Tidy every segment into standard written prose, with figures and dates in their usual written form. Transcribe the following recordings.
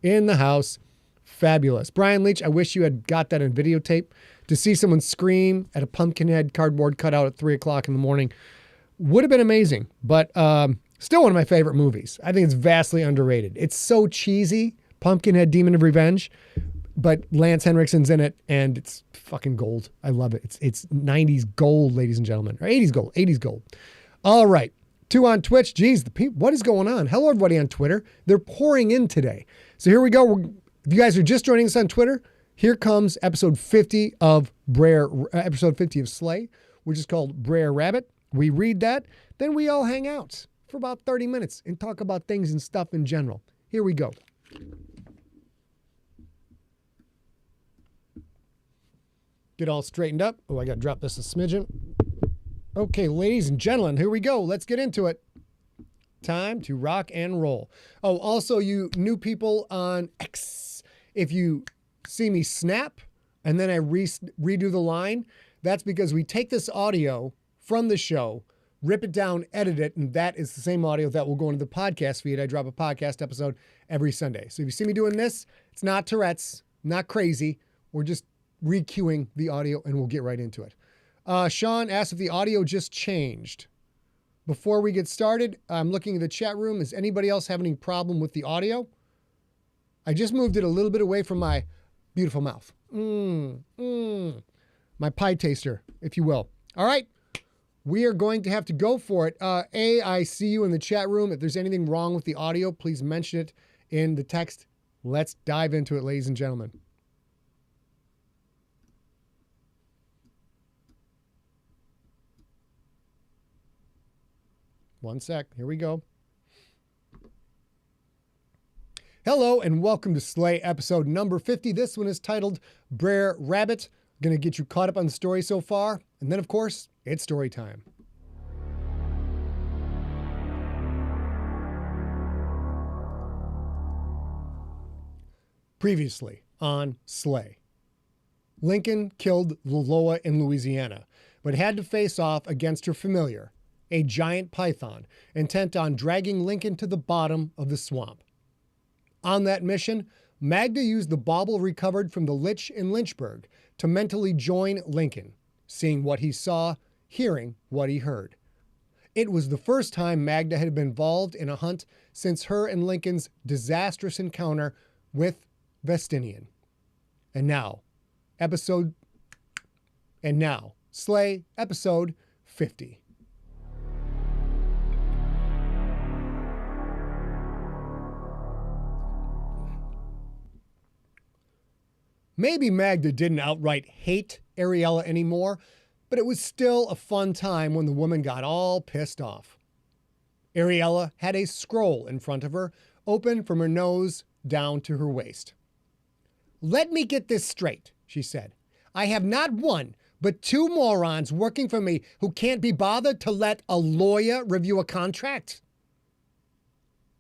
in the house. Fabulous. Brian Leach, I wish you had got that in videotape. To see someone scream at a Pumpkinhead cardboard cutout at 3 o'clock in the morning would have been amazing, but still one of my favorite movies. I think it's vastly underrated. It's so cheesy, Pumpkinhead Demon of Revenge, but Lance Henriksen's in it, and it's fucking gold. I love it. It's 90s gold, ladies and gentlemen, or 80s gold, 80s gold. All right. 2 on Twitch. Geez, what is going on? Hello, everybody on Twitter. They're pouring in today. So here we go. If you guys are just joining us on Twitter, here comes episode 50 of Br'er, episode 50 of Slay, which is called Br'er Rabbit. We read that, then we all hang out for about 30 minutes and talk about things and stuff in general. Here we go. Get all straightened up. Oh, I got to drop this a smidgen. Okay, ladies and gentlemen, here we go. Let's get into it. Time to rock and roll. Oh, also, you new people on X, if you see me snap and then I redo the line, that's because we take this audio from the show, rip it down, edit it, and that is the same audio that will go into the podcast feed. I drop a podcast episode every Sunday. So if you see me doing this, it's not Tourette's, not crazy. We're just re-queuing the audio and we'll get right into it. Sean asked if the audio just changed. Before we get started, I'm looking at the chat room. Does anybody else have any problem with the audio? I just moved it a little bit away from my beautiful mouth. My pie taster, if you will. All right. We are going to have to go for it. I see you in the chat room. If there's anything wrong with the audio, please mention it in the text. Let's dive into it, ladies and gentlemen. One sec. Here we go. Hello and welcome to Slay episode number 50. This one is titled Br'er Rabbit. Going to get you caught up on the story so far. And then, of course, it's story time. Previously on Slay. Lincoln killed Lola in Louisiana, but had to face off against her familiar, a giant python, intent on dragging Lincoln to the bottom of the swamp. On that mission, Magda used the bauble recovered from the Lich in Lynchburg to mentally join Lincoln, seeing what he saw, hearing what he heard. It was the first time Magda had been involved in a hunt since her and Lincoln's disastrous encounter with Vestinian. And now, Slay episode 50. Maybe Magda didn't outright hate Ariella anymore, but it was still a fun time when the woman got all pissed off. Ariella had a scroll in front of her, open from her nose down to her waist. "Let me get this straight," she said. "I have not one, but 2 morons working for me who can't be bothered to let a lawyer review a contract."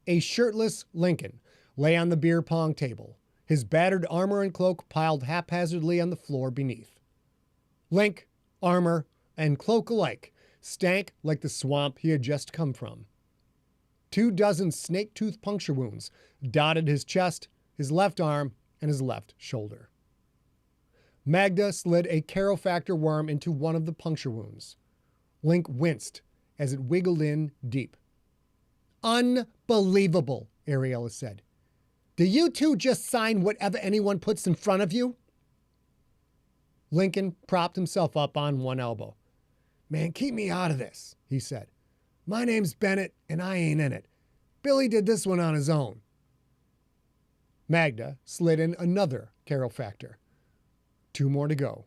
A shirtless Lincoln lay on the beer pong table, his battered armor and cloak piled haphazardly on the floor beneath. Link, armor, and cloak alike stank like the swamp he had just come from. 24 snake-tooth puncture wounds dotted his chest, his left arm, and his left shoulder. Magda slid a Carofactor worm into one of the puncture wounds. Link winced as it wiggled in deep. "Unbelievable," Ariella said. "Do you two just sign whatever anyone puts in front of you?" Lincoln propped himself up on one elbow. "Man, keep me out of this," he said. "My name's Bennett, and I ain't in it. Billy did this one on his own." Magda slid in another Carofactor. 2 more to go.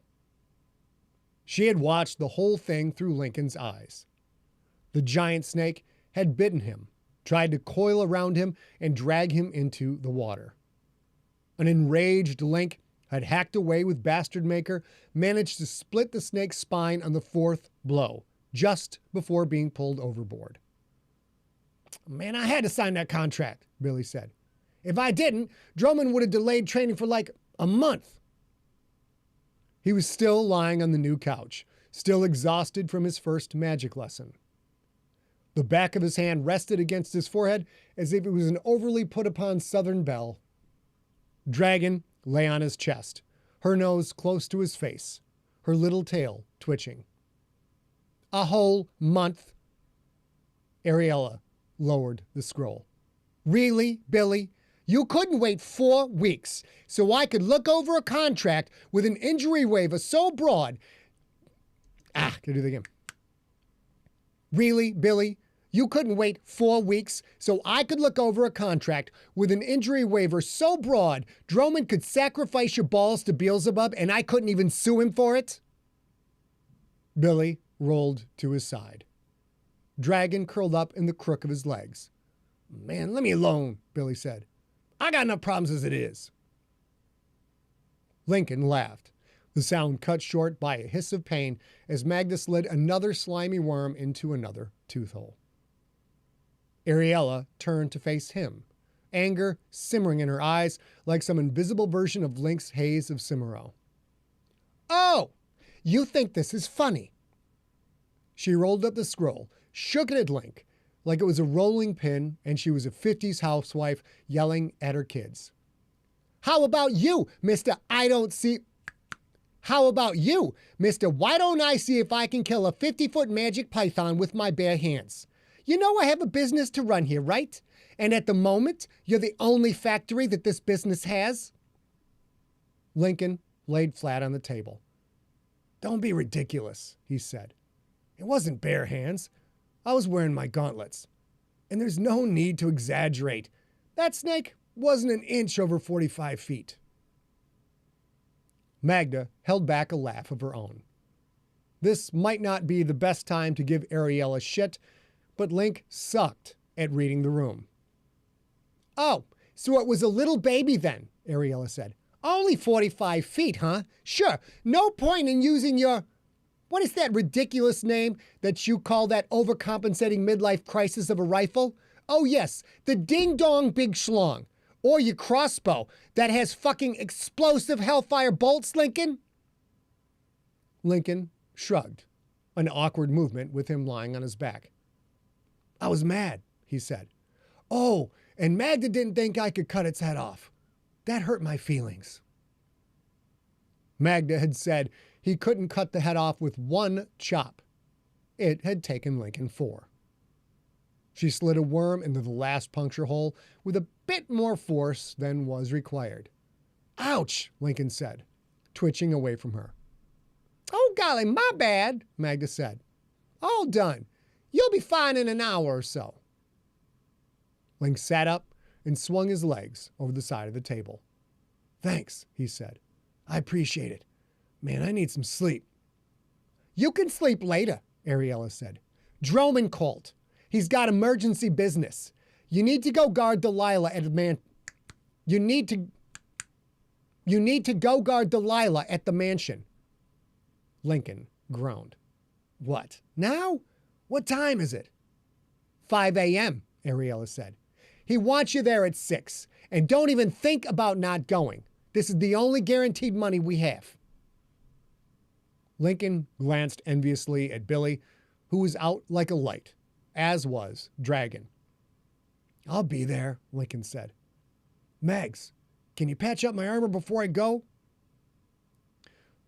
She had watched the whole thing through Lincoln's eyes. The giant snake had bitten him, tried to coil around him and drag him into the water. An enraged Link had hacked away with Bastard Maker, managed to split the snake's spine on the 4th blow, just before being pulled overboard. "Man, I had to sign that contract," Billy said. "If I didn't, Drummond would have delayed training for like a month." He was still lying on the new couch, still exhausted from his first magic lesson. The back of his hand rested against his forehead as if it was an overly put-upon Southern belle. Dragon lay on his chest, her nose close to his face, her little tail twitching. A whole month. Ariella lowered the scroll. Really, Billy? You couldn't wait 4 weeks so I could look over a contract with an injury waiver so broad. Gotta do that again. Really, Billy? You couldn't wait 4 weeks so I could look over a contract with an injury waiver so broad Droman could sacrifice your balls to Beelzebub and I couldn't even sue him for it? Billy rolled to his side. Dragon curled up in the crook of his legs. Man, let me alone, Billy said. I got enough problems as it is. Lincoln laughed, the sound cut short by a hiss of pain as Magda slid another slimy worm into another tooth hole. Ariella turned to face him, anger simmering in her eyes like some invisible version of Link's haze of Cimmero. Oh, you think this is funny? She rolled up the scroll, shook it at Link, like it was a rolling pin and she was a 50s housewife yelling at her kids. How about you, Mr. I don't see... How about you, Mr. Why don't I see if I can kill a 50-foot magic python with my bare hands? You know I have a business to run here, right? And at the moment, you're the only factory that this business has? Lincoln laid flat on the table. Don't be ridiculous, he said. It wasn't bare hands. I was wearing my gauntlets. And there's no need to exaggerate. That snake wasn't an inch over 45 feet. Magda held back a laugh of her own. This might not be the best time to give Ariella shit, but Link sucked at reading the room. Oh, so it was a little baby then, Ariella said. Only 45 feet, huh? Sure, no point in using your... What is that ridiculous name that you call that overcompensating midlife crisis of a rifle? Oh yes, the ding-dong big schlong. Or your crossbow that has fucking explosive hellfire bolts, Lincoln? Lincoln shrugged, an awkward movement with him lying on his back. I was mad, he said. Oh, and Magda didn't think I could cut its head off. That hurt my feelings. Magda had said he couldn't cut the head off with one chop. It had taken Lincoln 4. She slid a worm into the last puncture hole with a bit more force than was required. Ouch, Lincoln said, twitching away from her. Oh, golly, my bad, Magda said. All done. You'll be fine in an hour or so. Link sat up and swung his legs over the side of the table. Thanks, he said. I appreciate it. Man, I need some sleep. You can sleep later, Ariella said. Droman called. He's got emergency business. You need to go guard Delilah at the man. You need to go guard Delilah at the mansion. Lincoln groaned. What? Now? What time is it? 5 a.m., Ariella said. He wants you there at 6. And don't even think about not going. This is the only guaranteed money we have. Lincoln glanced enviously at Billy, who was out like a light, as was Dragon. I'll be there, Lincoln said. Mags, can you patch up my armor before I go?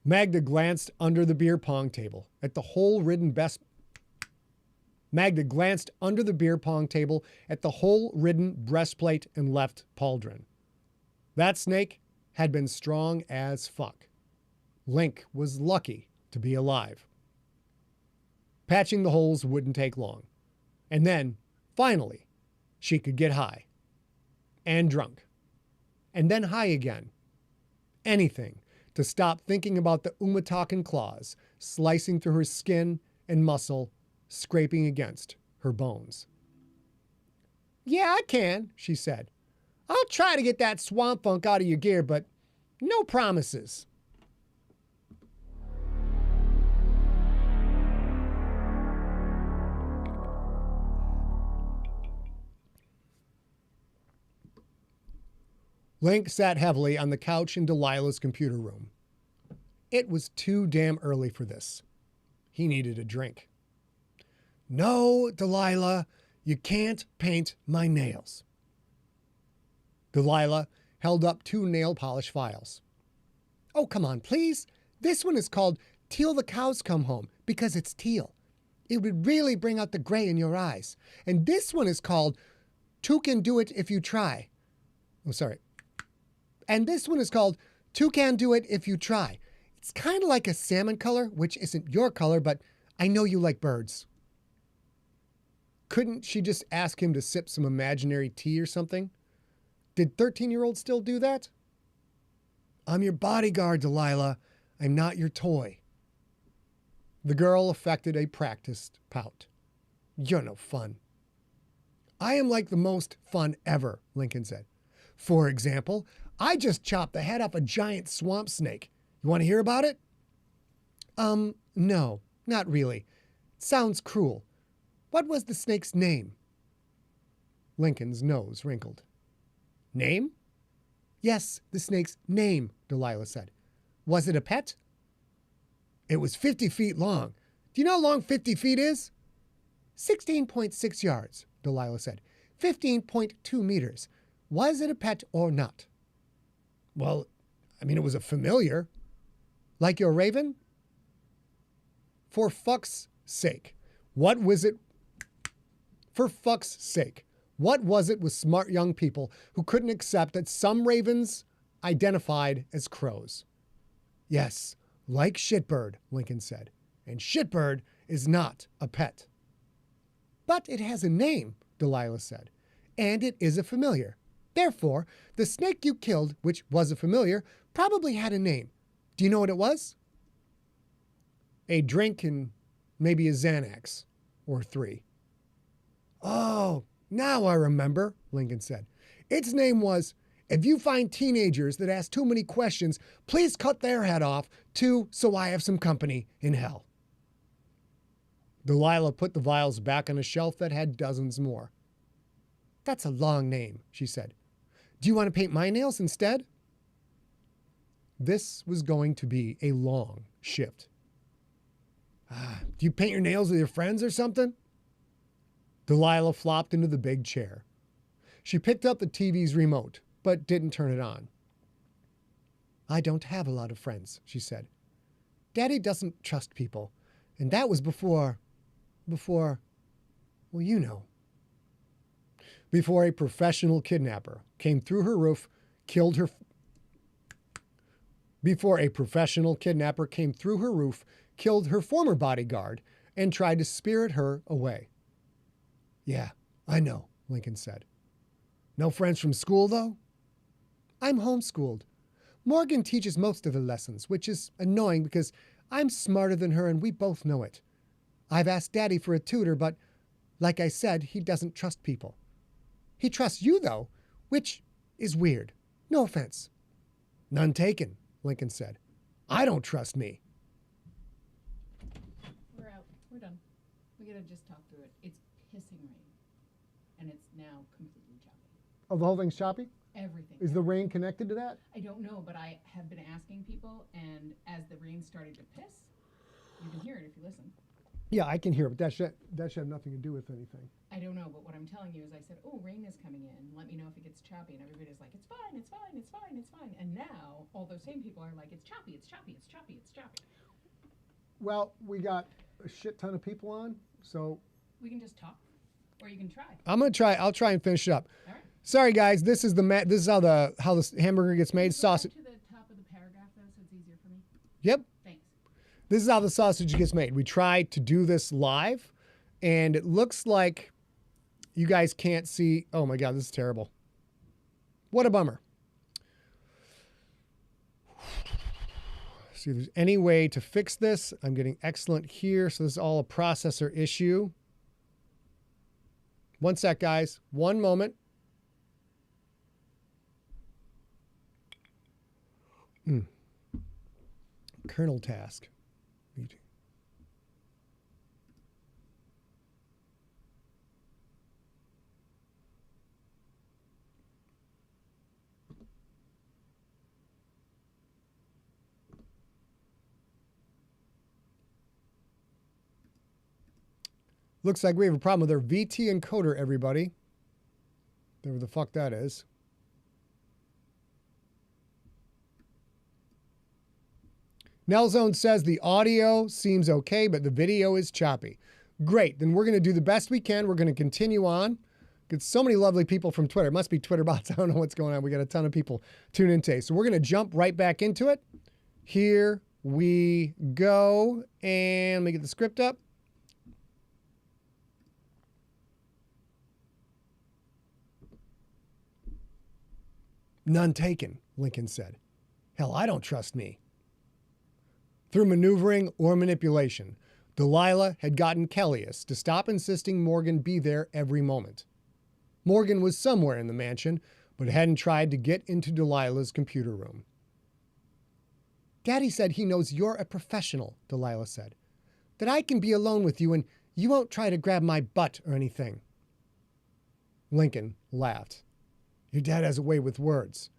Magda glanced under the beer pong table at the hole-ridden breastplate and left pauldron. That snake had been strong as fuck. Link was lucky to be alive. Patching the holes wouldn't take long. And then, finally, she could get high. And drunk. And then high again. Anything to stop thinking about the Umatakan claws slicing through her skin and muscle, scraping against her bones. Yeah, I can, she said. I'll try to get that swamp funk out of your gear, but no promises. Link sat heavily on the couch in Delilah's computer room. It was too damn early for this. He needed a drink. No, Delilah, you can't paint my nails. Delilah held up 2 nail polish files. Oh, come on, please. This one is called Till the Cows Come Home because it's teal. It would really bring out the gray in your eyes. And this one is called Two Can Do It If You Try. Oh, sorry. And this one is called Two Can Do It If You Try. It's kind of like a salmon color, which isn't your color, but I know you like birds. Couldn't she just ask him to sip some imaginary tea or something? Did 13-year-olds still do that? I'm your bodyguard, Delilah. I'm not your toy. The girl affected a practiced pout. You're no fun. I am like the most fun ever, Lincoln said. For example, I just chopped the head off a giant swamp snake. You want to hear about it? No, not really. Sounds cruel. What was the snake's name? Lincoln's nose wrinkled. Name? Yes, the snake's name, Delilah said. Was it a pet? It was 50 feet long. Do you know how long 50 feet is? 16.6 yards, Delilah said. 15.2 meters. Was it a pet or not? Well, it was a familiar. Like your raven? For fuck's sake. What was it? For fuck's sake. What was it with smart young people who couldn't accept that some ravens identified as crows? Yes, like shitbird, Lincoln said. And shitbird is not a pet. But it has a name, Delilah said. And it is a familiar. Therefore, the snake you killed, which was a familiar, probably had a name. Do you know what it was? A drink and maybe a Xanax or 3. Oh, now I remember, Lincoln said. Its name was, if you find teenagers that ask too many questions, please cut their head off, too, so I have some company in hell. Delilah put the vials back on a shelf that had dozens more. That's a long name, she said. Do you want to paint my nails instead? This was going to be a long shift. Do you paint your nails with your friends or something? Delilah flopped into the big chair. She picked up the TV's remote, but didn't turn it on. I don't have a lot of friends, she said. Daddy doesn't trust people, and that was before, well, you know. Before a professional kidnapper came through her roof, killed her former bodyguard, and tried to spirit her away. Yeah, I know, Lincoln said. No friends from school, though? I'm homeschooled. Morgan teaches most of the lessons, which is annoying because I'm smarter than her and we both know it. I've asked Daddy for a tutor, but like I said, he doesn't trust people. He trusts you, though, which is weird. No offense. None taken, Lincoln said. I don't trust me. We're out. We're done. We gotta just talk through it. It's pissing rain. And it's now completely choppy. Oh, the whole thing's choppy? Everything. Is the rain connected to that? I don't know, but I have been asking people, and as the rain started to piss, you can hear it if you listen. Yeah, I can hear it, but that should have nothing to do with anything. I don't know, but what I'm telling you is I said, oh, rain is coming in. Let me know if it gets choppy. And everybody's like, it's fine, it's fine, it's fine, it's fine. And now all those same people are like, it's choppy, it's choppy, it's choppy, it's choppy. Well, we got a shit ton of people on, so We can just talk, or you can try. I'll try and finish it up. All right. Sorry, guys. This is how the hamburger gets made. Sausage. To the top of the paragraph, though, so it's easier for me. Yep. Thanks. This is how the sausage gets made. We tried to do this live, and it looks like you guys can't see. Oh my God, this is terrible. What a bummer. See if there's any way to fix this. I'm getting excellent here, so this is all a processor issue. One sec, guys. One moment. Kernel task. Looks like we have a problem with our VT encoder, everybody. Whatever the fuck that is. Nelzone says the audio seems okay, but the video is choppy. Great, then we're going to do the best we can. We're going to continue on. Get so many lovely people from Twitter. It must be Twitter bots. I don't know what's going on. We got a ton of people tuning in today. So we're going to jump right back into it. Here we go. And let me get the script up. None taken, Lincoln said. Hell, I don't trust me. Through maneuvering or manipulation, Delilah had gotten Kellius to stop insisting Morgan be there every moment. Morgan was somewhere in the mansion, but hadn't tried to get into Delilah's computer room. Daddy said he knows you're a professional, Delilah said. That I can be alone with you and you won't try to grab my butt or anything. Lincoln laughed. Your dad has a way with words.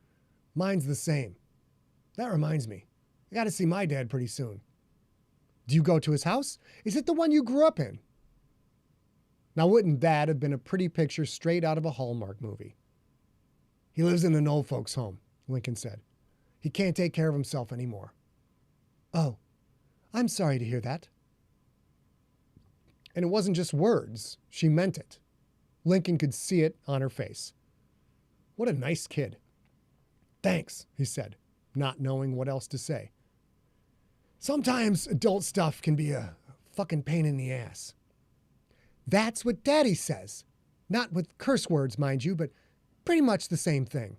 Mine's the same. That reminds me. I got to see my dad pretty soon. Do you go to his house? Is it the one you grew up in? Now, wouldn't that have been a pretty picture straight out of a Hallmark movie? He lives in an old folks' home, Lincoln said. He can't take care of himself anymore. Oh, I'm sorry to hear that. And it wasn't just words. She meant it. Lincoln could see it on her face. What a nice kid. Thanks, he said, not knowing what else to say. Sometimes adult stuff can be a fucking pain in the ass. That's what Daddy says. Not with curse words, mind you, but pretty much the same thing.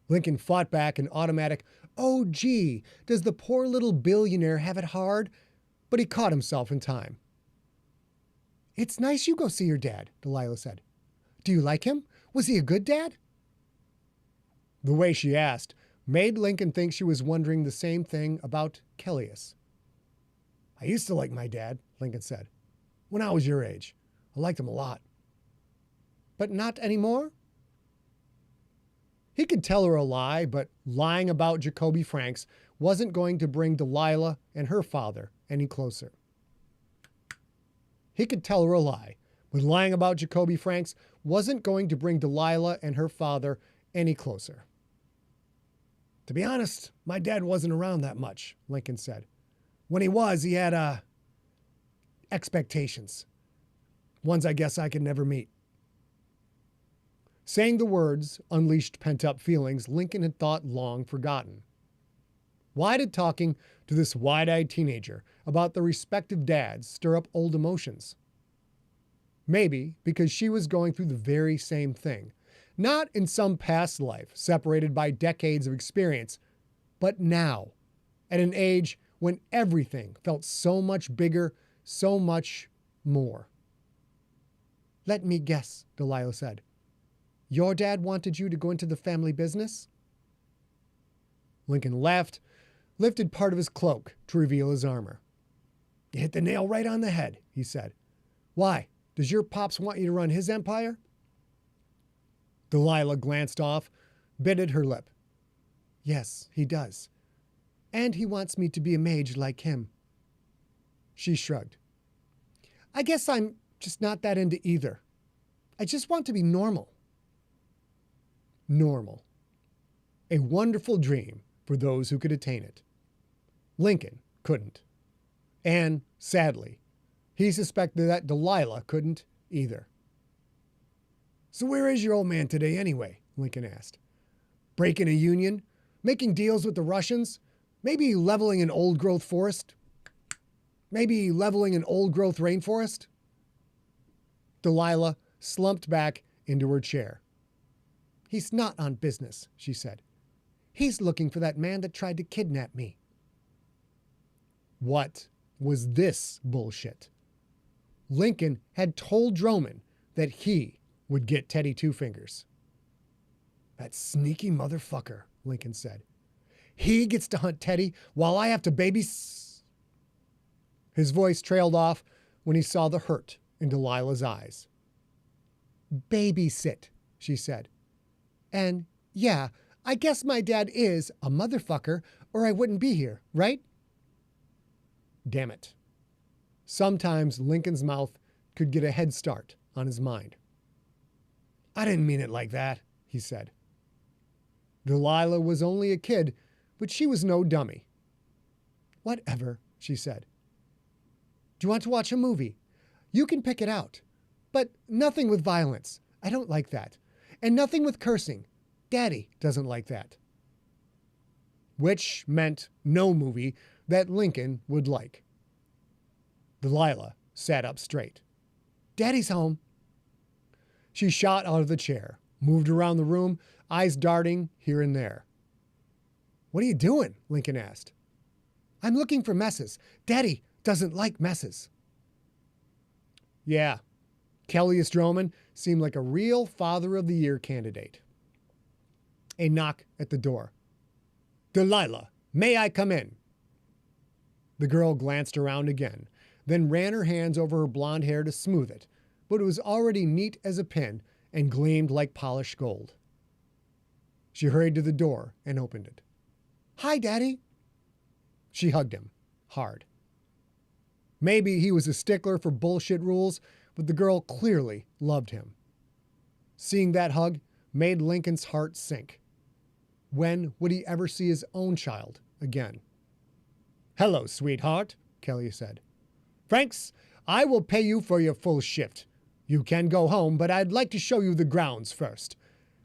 Lincoln fought back an automatic, oh gee, does the poor little billionaire have it hard? But he caught himself in time. It's nice you go see your dad, Delilah said. Do you like him? Was he a good dad? The way she asked made Lincoln think she was wondering the same thing about Kellius. I used to like my dad, Lincoln said. When I was your age. I liked him a lot. But not anymore? He could tell her a lie, but lying about Jacoby Franks wasn't going to bring Delilah and her father any closer. He could tell her a lie, but lying about Jacoby Franks wasn't going to bring Delilah and her father any closer. To be honest, my dad wasn't around that much, Lincoln said. When he was, he had, expectations. Ones I guess I could never meet. Saying the words unleashed pent-up feelings Lincoln had thought long forgotten. Why did talking to this wide-eyed teenager about the respective dads stir up old emotions? Maybe because she was going through the very same thing. Not in some past life, separated by decades of experience, but now, at an age when everything felt so much bigger, so much more. Let me guess, Delilah said. Your dad wanted you to go into the family business? Lincoln laughed, lifted part of his cloak to reveal his armor. You hit the nail right on the head, he said. Why, does your pops want you to run his empire? Delilah glanced off, bitted her lip. Yes, he does. And he wants me to be a mage like him. She shrugged. I guess I'm just not that into either. I just want to be normal. Normal. A wonderful dream for those who could attain it. Lincoln couldn't. And, sadly, he suspected that Delilah couldn't either. So where is your old man today anyway? Lincoln asked. Breaking a union? Making deals with the Russians? Maybe leveling an old-growth forest? Maybe leveling an old-growth rainforest? Delilah slumped back into her chair. He's not on business, she said. He's looking for that man that tried to kidnap me. What was this bullshit? Lincoln had told Droman that he would get Teddy Two Fingers. That sneaky motherfucker, Lincoln said. He gets to hunt Teddy while I have to His voice trailed off when he saw the hurt in Delilah's eyes. Babysit, she said. And, yeah, I guess my dad is a motherfucker or I wouldn't be here, right? Damn it. Sometimes Lincoln's mouth could get a head start on his mind. I didn't mean it like that, he said. Delilah was only a kid, but she was no dummy. Whatever, she said. Do you want to watch a movie? You can pick it out. But nothing with violence. I don't like that. And nothing with cursing. Daddy doesn't like that. Which meant no movie that Lincoln would like. Delilah sat up straight. Daddy's home. She shot out of the chair, moved around the room, eyes darting here and there. What are you doing? Lincoln asked. I'm looking for messes. Daddy doesn't like messes. Yeah, Kelly Stroman seemed like a real Father of the Year candidate. A knock at the door. Delilah, may I come in? The girl glanced around again, then ran her hands over her blonde hair to smooth it, but it was already neat as a pin and gleamed like polished gold. She hurried to the door and opened it. Hi, Daddy. She hugged him, hard. Maybe he was a stickler for bullshit rules, but the girl clearly loved him. Seeing that hug made Lincoln's heart sink. When would he ever see his own child again? Hello, sweetheart, Kelly said. Franks, I will pay you for your full shift. You can go home, but I'd like to show you the grounds first.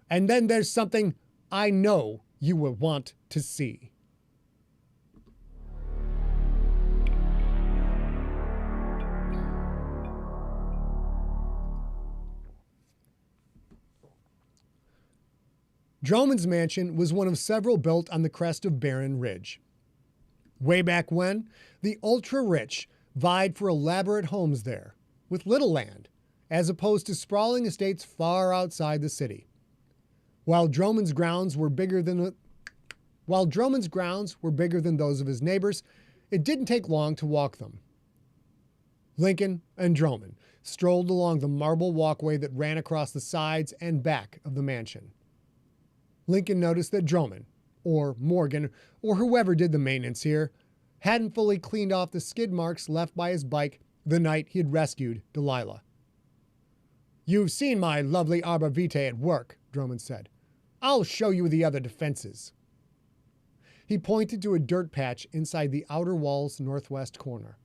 And then there's something I know you will want to see. Droman's mansion was one of several built on the crest of Barren Ridge. Way back when, the ultra-rich vied for elaborate homes there, with little land, as opposed to sprawling estates far outside the city. While Droman's grounds were bigger than those of his neighbors, it didn't take long to walk them. Lincoln and Droman strolled along the marble walkway that ran across the sides and back of the mansion. Lincoln noticed that Droman, or Morgan, or whoever did the maintenance here, hadn't fully cleaned off the skid marks left by his bike the night he had rescued Delilah. You've seen my lovely arbor vitae at work, Droman said. I'll show you the other defenses. He pointed to a dirt patch inside the outer wall's northwest corner.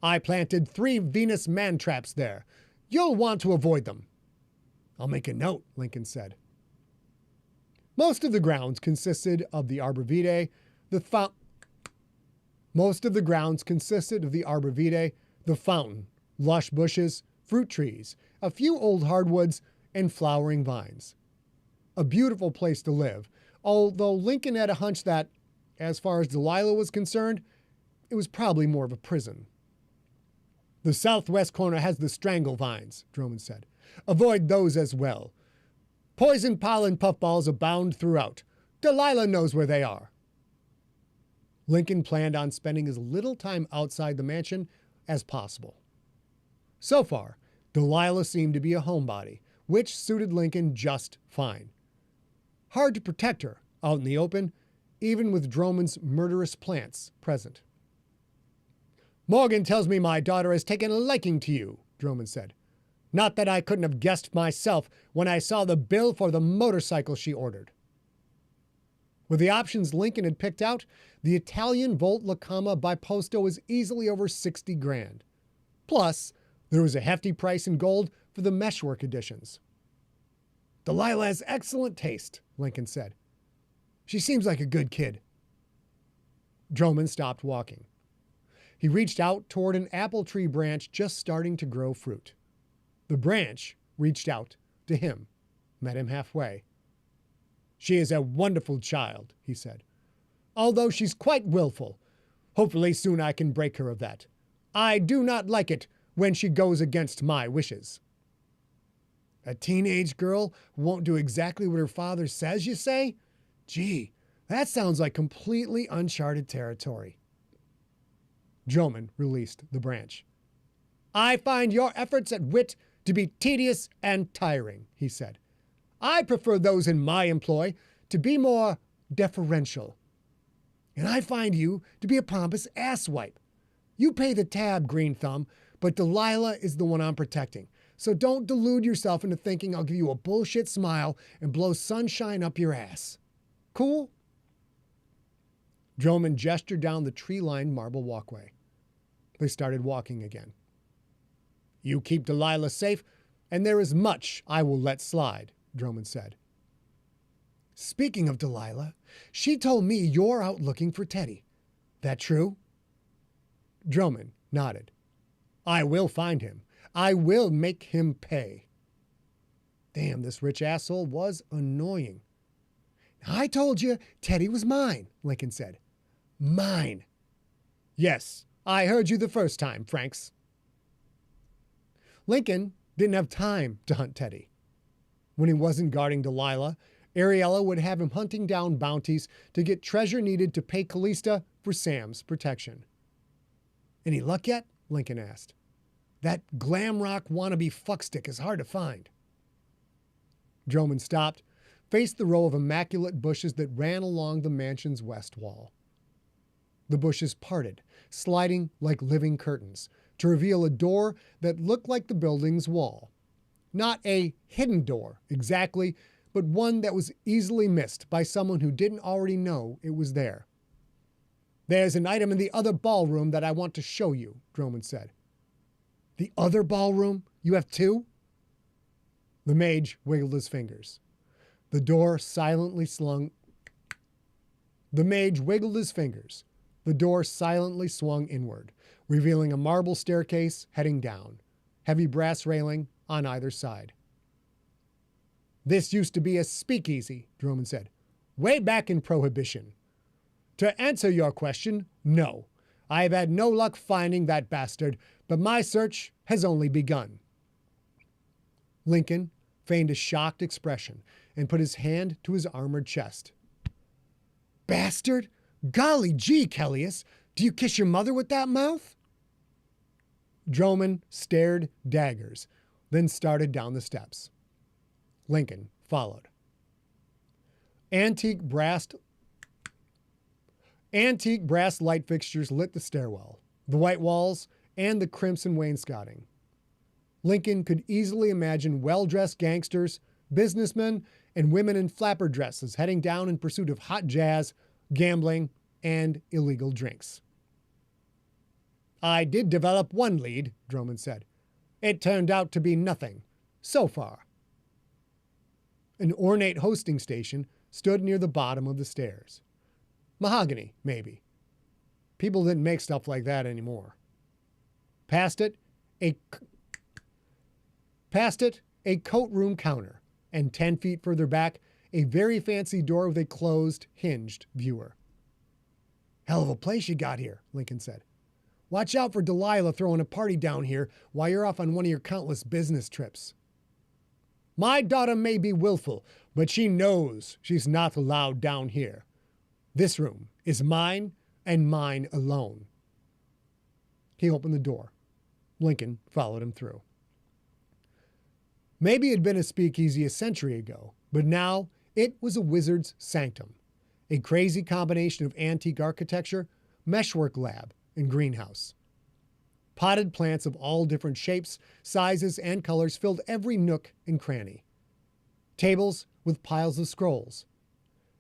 I planted 3 Venus man-traps there. You'll want to avoid them. I'll make a note, Lincoln said. Most of the grounds consisted of the arbor vitae, the fountain, lush bushes, fruit trees, a few old hardwoods, and flowering vines. A beautiful place to live, although Lincoln had a hunch that, as far as Delilah was concerned, it was probably more of a prison. The southwest corner has the strangle vines, Droman said. Avoid those as well. Poison pollen puffballs abound throughout. Delilah knows where they are. Lincoln planned on spending as little time outside the mansion as possible. So far, Delilah seemed to be a homebody, which suited Lincoln just fine. Hard to protect her out in the open, even with Droman's murderous plants present. Morgan tells me my daughter has taken a liking to you, Droman said. Not that I couldn't have guessed myself when I saw the bill for the motorcycle she ordered. With the options Lincoln had picked out, the Italian Volt Lacama Biposto was easily over $60,000. Plus, there was a hefty price in gold for the meshwork editions. Delilah has excellent taste, Lincoln said. She seems like a good kid. Droman stopped walking. He reached out toward an apple tree branch just starting to grow fruit. The branch reached out to him, met him halfway. She is a wonderful child, he said, although she's quite willful. Hopefully soon I can break her of that. I do not like it when she goes against my wishes. A teenage girl who won't do exactly what her father says, you say? Gee, that sounds like completely uncharted territory. Droman released the branch. I find your efforts at wit to be tedious and tiring, he said. I prefer those in my employ to be more deferential. And I find you to be a pompous asswipe. You pay the tab, Green Thumb, but Delilah is the one I'm protecting. So don't delude yourself into thinking I'll give you a bullshit smile and blow sunshine up your ass. Cool? Droman gestured down the tree-lined marble walkway. They started walking again. You keep Delilah safe, and there is much I will let slide, Droman said. Speaking of Delilah, she told me you're out looking for Teddy. That true? Droman nodded. I will find him. I will make him pay. Damn, this rich asshole was annoying. I told you Teddy was mine, Lincoln said. Mine. Yes, I heard you the first time, Franks. Lincoln didn't have time to hunt Teddy. When he wasn't guarding Delilah, Ariella would have him hunting down bounties to get treasure needed to pay Callista for Sam's protection. Any luck yet? Lincoln asked. That glam rock wannabe fuckstick is hard to find. Droman stopped, faced the row of immaculate bushes that ran along the mansion's west wall. The bushes parted, sliding like living curtains, to reveal a door that looked like the building's wall. Not a hidden door, exactly, but one that was easily missed by someone who didn't already know it was there. There's an item in the other ballroom that I want to show you, Droman said. The other ballroom? You have two? The mage wiggled his fingers. The door silently swung. The mage wiggled his fingers. The door silently swung inward, revealing a marble staircase heading down, heavy brass railing on either side. This used to be a speakeasy, Droman said, way back in Prohibition. To answer your question, no. I have had no luck finding that bastard, but my search has only begun. Lincoln feigned a shocked expression and put his hand to his armored chest. Bastard? Golly gee, Kellius, do you kiss your mother with that mouth? Droman stared daggers, then started down the steps. Lincoln followed. Antique brass light fixtures lit the stairwell, the white walls, and the crimson wainscoting. Lincoln could easily imagine well-dressed gangsters, businessmen, and women in flapper dresses heading down in pursuit of hot jazz, gambling, and illegal drinks. I did develop one lead, Droman said. It turned out to be nothing, so far. An ornate hosting station stood near the bottom of the stairs. Mahogany, maybe. People didn't make stuff like that anymore. Past it, a coat room counter, and 10 feet further back, a very fancy door with a closed, hinged viewer. Hell of a place you got here, Lincoln said. Watch out for Delilah throwing a party down here while you're off on one of your countless business trips. My daughter may be willful, but she knows she's not allowed down here. This room is mine and mine alone. He opened the door. Lincoln followed him through. Maybe it had been a speakeasy a century ago, but now it was a wizard's sanctum, a crazy combination of antique architecture, meshwork lab, and greenhouse. Potted plants of all different shapes, sizes, and colors filled every nook and cranny. Tables with piles of scrolls.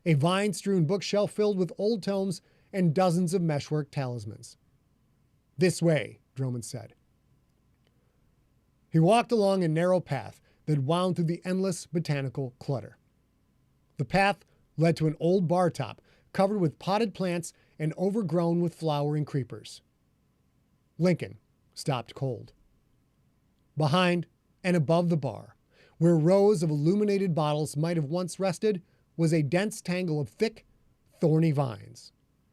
A vine-strewn bookshelf filled with old tomes and dozens of meshwork talismans. This way, Droman said. He walked along a narrow path that wound through the endless botanical clutter. The path led to an old bar top covered with potted plants and overgrown with flowering creepers. Lincoln stopped cold. Behind and above the bar, where rows of illuminated bottles might have once rested, was a dense tangle of thick, thorny vines.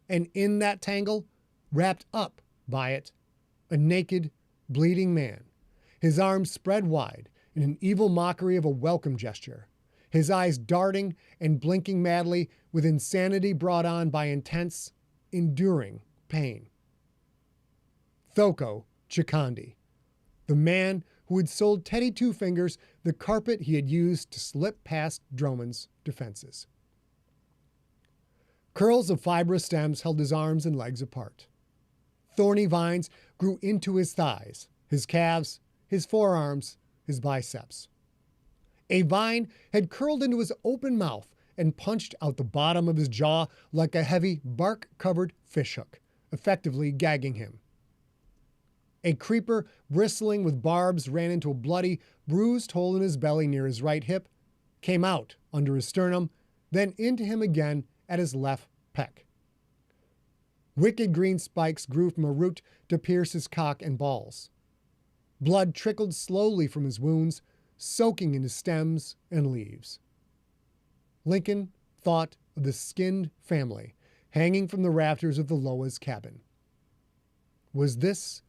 And in that tangle, wrapped up by it, a naked, bleeding man, his arms spread wide in an evil mockery of a welcome gesture, his eyes darting and blinking madly with insanity brought on by intense, enduring pain. Thoko Chikandi, the man who had sold Teddy Two Fingers the carpet he had used to slip past Droman's defenses. Curls of fibrous stems held his arms and legs apart. Thorny vines grew into his thighs, his calves, his forearms, his biceps. A vine had curled into his open mouth and punched out the bottom of his jaw like a heavy, bark-covered fishhook, effectively gagging him. A creeper bristling with barbs ran into a bloody, bruised hole in his belly near his right hip, came out under his sternum, then into him again at his left pec. Wicked green spikes grew from a root to pierce his cock and balls. Blood trickled slowly from his wounds, soaking into stems and leaves. Lincoln thought of the skinned family hanging from the rafters of the Loa's cabin. Was this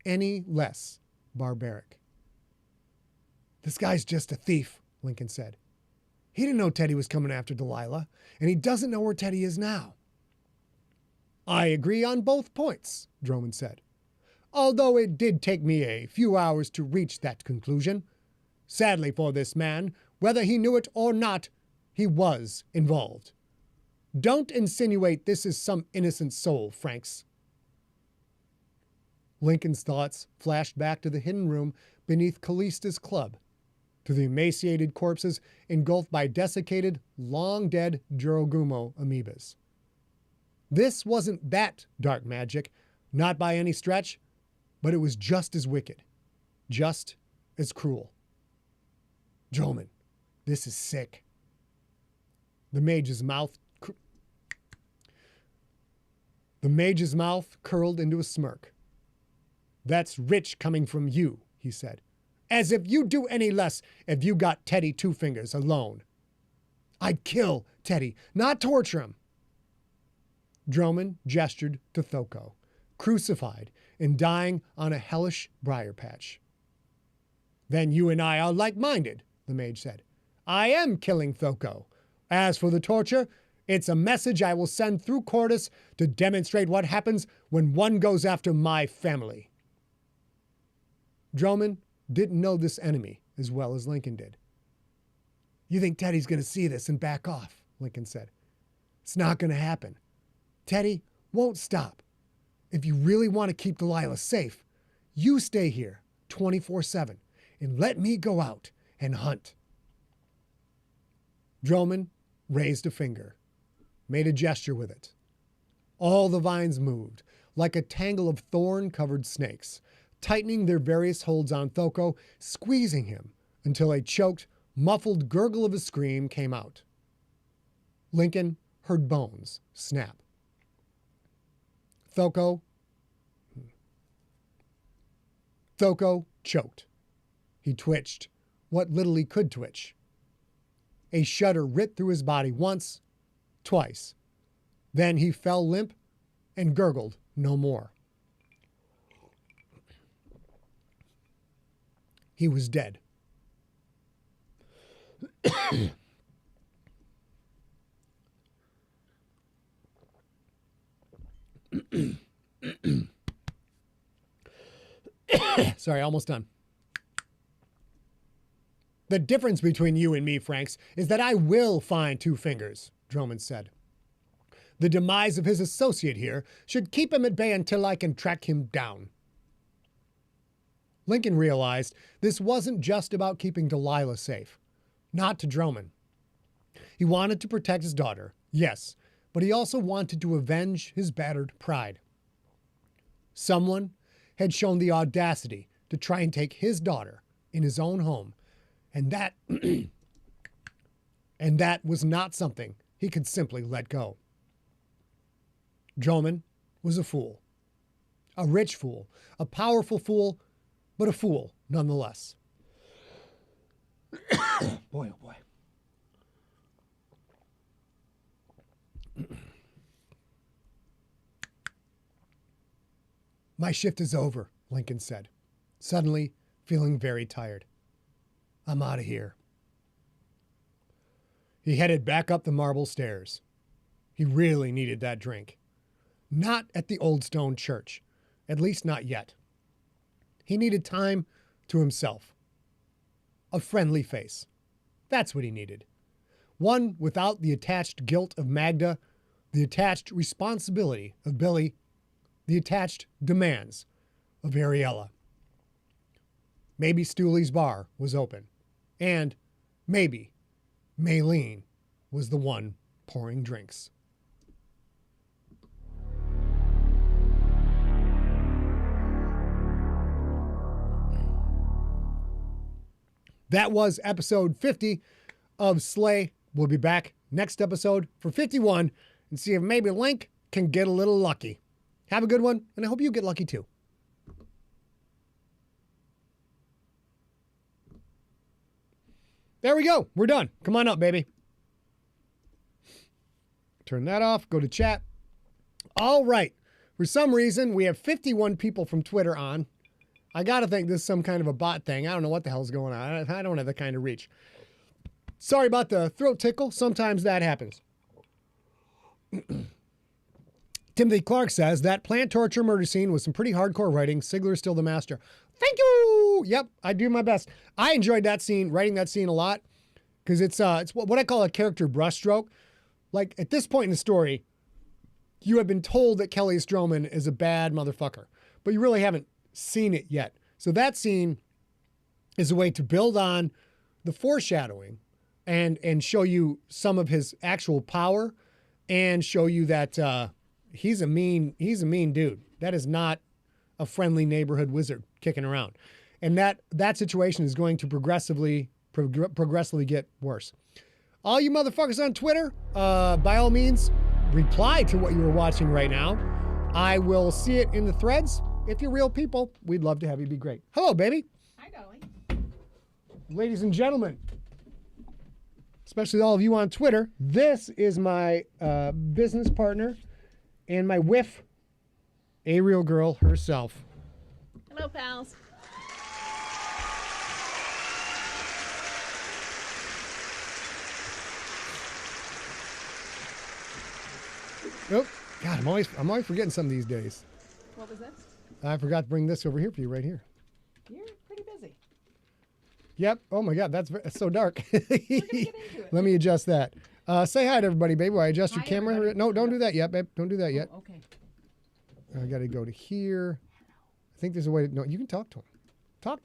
any less barbaric? "This guy's just a thief," Lincoln said. "He didn't know Teddy was coming after Delilah, and he doesn't know where Teddy is now." "I agree on both points," Drummond said, "although it did take me a few hours to reach that conclusion. Sadly for this man, whether he knew it or not, he was involved. Don't insinuate this is some innocent soul, Franks." Lincoln's thoughts flashed back to the hidden room beneath Callista's club, to the emaciated corpses engulfed by desiccated, long-dead Jurogumo amoebas. This wasn't that dark magic, not by any stretch, but it was just as wicked, just as cruel. "Droman, this is sick." The mage's mouth curled into a smirk. "That's rich coming from you," he said. "As if you'd do any less if you got Teddy Two Fingers alone." "I'd kill Teddy, not torture him." Drummond gestured to Thoko, crucified and dying on a hellish briar patch. "Then you and I are like-minded," the mage said. "I am killing Thoko. As for the torture, it's a message I will send through Cordis to demonstrate what happens when one goes after my family." Drummond didn't know this enemy as well as Lincoln did. "You think Teddy's going to see this and back off," Lincoln said. "It's not going to happen. Teddy won't stop. If you really want to keep Delilah safe, you stay here 24/7 and let me go out and hunt." Drummond raised a finger, made a gesture with it. All the vines moved, like a tangle of thorn-covered snakes, tightening their various holds on Thoko, squeezing him until a choked, muffled gurgle of a scream came out. Lincoln heard bones snap. Thoko choked. He twitched, what little he could twitch. A shudder ripped through his body once, twice. Then he fell limp and gurgled no more. He was dead. Sorry, almost done. "The difference between you and me, Franks, is that I will find Two Fingers," Drummond said. "The demise of his associate here should keep him at bay until I can track him down." Lincoln realized this wasn't just about keeping Delilah safe. Not to Drummond. He wanted to protect his daughter, yes, but he also wanted to avenge his battered pride. Someone had shown the audacity to try and take his daughter in his own home, and that was not something he could simply let go. Drummond was a fool. A rich fool, a powerful fool, but a fool nonetheless. Boy, oh boy. "My shift is over," Lincoln said, suddenly feeling very tired. "I'm out of here." He headed back up the marble stairs. He really needed that drink. Not at the old stone church, at least not yet. He needed time to himself. A friendly face. That's what he needed. One without the attached guilt of Magda, the attached responsibility of Billy, the attached demands of Ariella. Maybe Stooley's bar was open. And maybe Maylene was the one pouring drinks. That was episode 50 of Slay. We'll be back next episode for 51 and see if maybe Link can get a little lucky. Have a good one, and I hope you get lucky too. There we go. We're done. Come on up, baby. Turn that off. Go to chat. All right. For some reason, we have 51 people from Twitter on. I got to think this is some kind of a bot thing. I don't know what the hell's going on. I don't have that kind of reach. Sorry about the throat tickle. Sometimes that happens. Timothy Clark says that plant torture murder scene was some pretty hardcore writing. Sigler's still the master. Thank you. Yep, I do my best. I enjoyed that scene, writing that scene a lot, because it's what I call a character brushstroke. Like at this point in the story, you have been told that Kelly Stroman is a bad motherfucker, but you really haven't seen it yet. So that scene is a way to build on the foreshadowing and show you some of his actual power and show you that he's a mean dude. That is not a friendly neighborhood wizard kicking around. And that situation is going to progressively get worse. All you motherfuckers on Twitter, by all means, reply to what you are watching right now. I will see it in the threads. If you're real people, we'd love to have you be great. Hello, baby. Hi, Dolly. Ladies and gentlemen, especially all of you on Twitter, this is my business partner and my whiff, Ariel Girl herself. Hello, pals. Oh, God, I'm always forgetting some of these days. What was this? I forgot to bring this over here for you right here. You're pretty busy. Yep. Oh my God, that's so dark. We're gonna get into it. Let me adjust that. Say hi to everybody, baby. Will I adjust your Hi, camera? everybody. No, don't do that yet, babe. Don't do that yet. Oh, okay. I got to go to here. I think there's a way to. No, you can talk to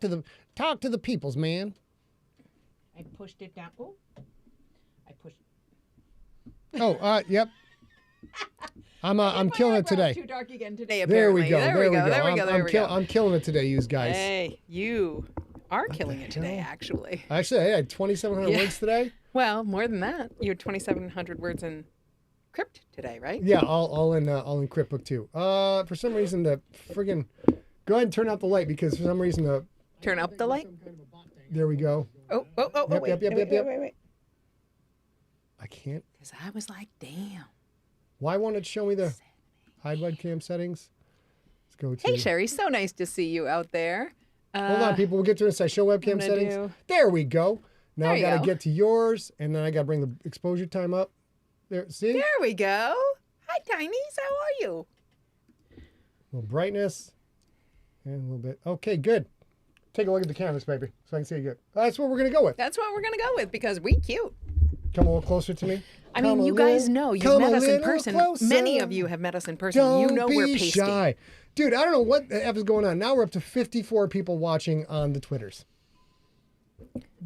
them. Talk to the peoples, man. I pushed it down. Oh, I pushed. Oh, yep. I'm killing it today. Too dark again today. There we Apparently. go. There we go. There we go. I'm killing it today, you guys. Hey, you are killing it today, hell? actually. Actually, I had 2,700 words today. Well, more than that. You had 2,700 words in Crypt today, right? Yeah, all in Crypt Book too. For some reason the friggin' go ahead and turn out the light because for some reason the Turn up the light. there we go. Oh, wait. I can't. Because I was like, damn. Why won't it show me the hide webcam settings? Let's go to. Hey, Sherry. So nice to see you out there. Hold on, people. We'll get to this. I show webcam settings. There we go. Now There I you got to go. get to yours, and then I got to bring the exposure time up. There, see? There we go. Hi, Tinies. How are you? A little brightness, and a little bit. Okay, good. Take a look at the canvas, baby, so I can see you good. That's what we're gonna go with. That's what we're going to go with because we cute. Come a little closer to me. I mean, you guys know. You've met us in person. Closer. Many of you have met us in person. Don't You know be we're pasty. shy. Dude, I don't know what the F is going on. Now we're up to 54 people watching on the Twitters.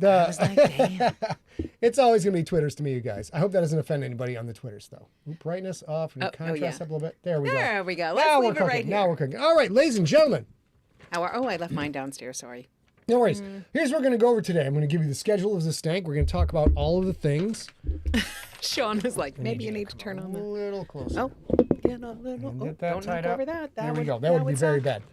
I was like, damn. It's always going to be Twitters to me, you guys. I hope that doesn't offend anybody on the Twitters, though. Ooh, brightness off and contrast up a little bit. There we go. There we go. Now Let's we're leave it cooking. right Now here. we're cooking. All right, ladies and gentlemen. Oh, I left mine downstairs. Sorry. No worries. Here's what we're going to go over today. I'm going to give you the schedule of the stank. We're going to talk about all of the things. Sean was like, maybe you need to turn on A the. little closer. Oh, get a little. And Oh, get that don't tied knock up. over that. There we go. That would be very bad.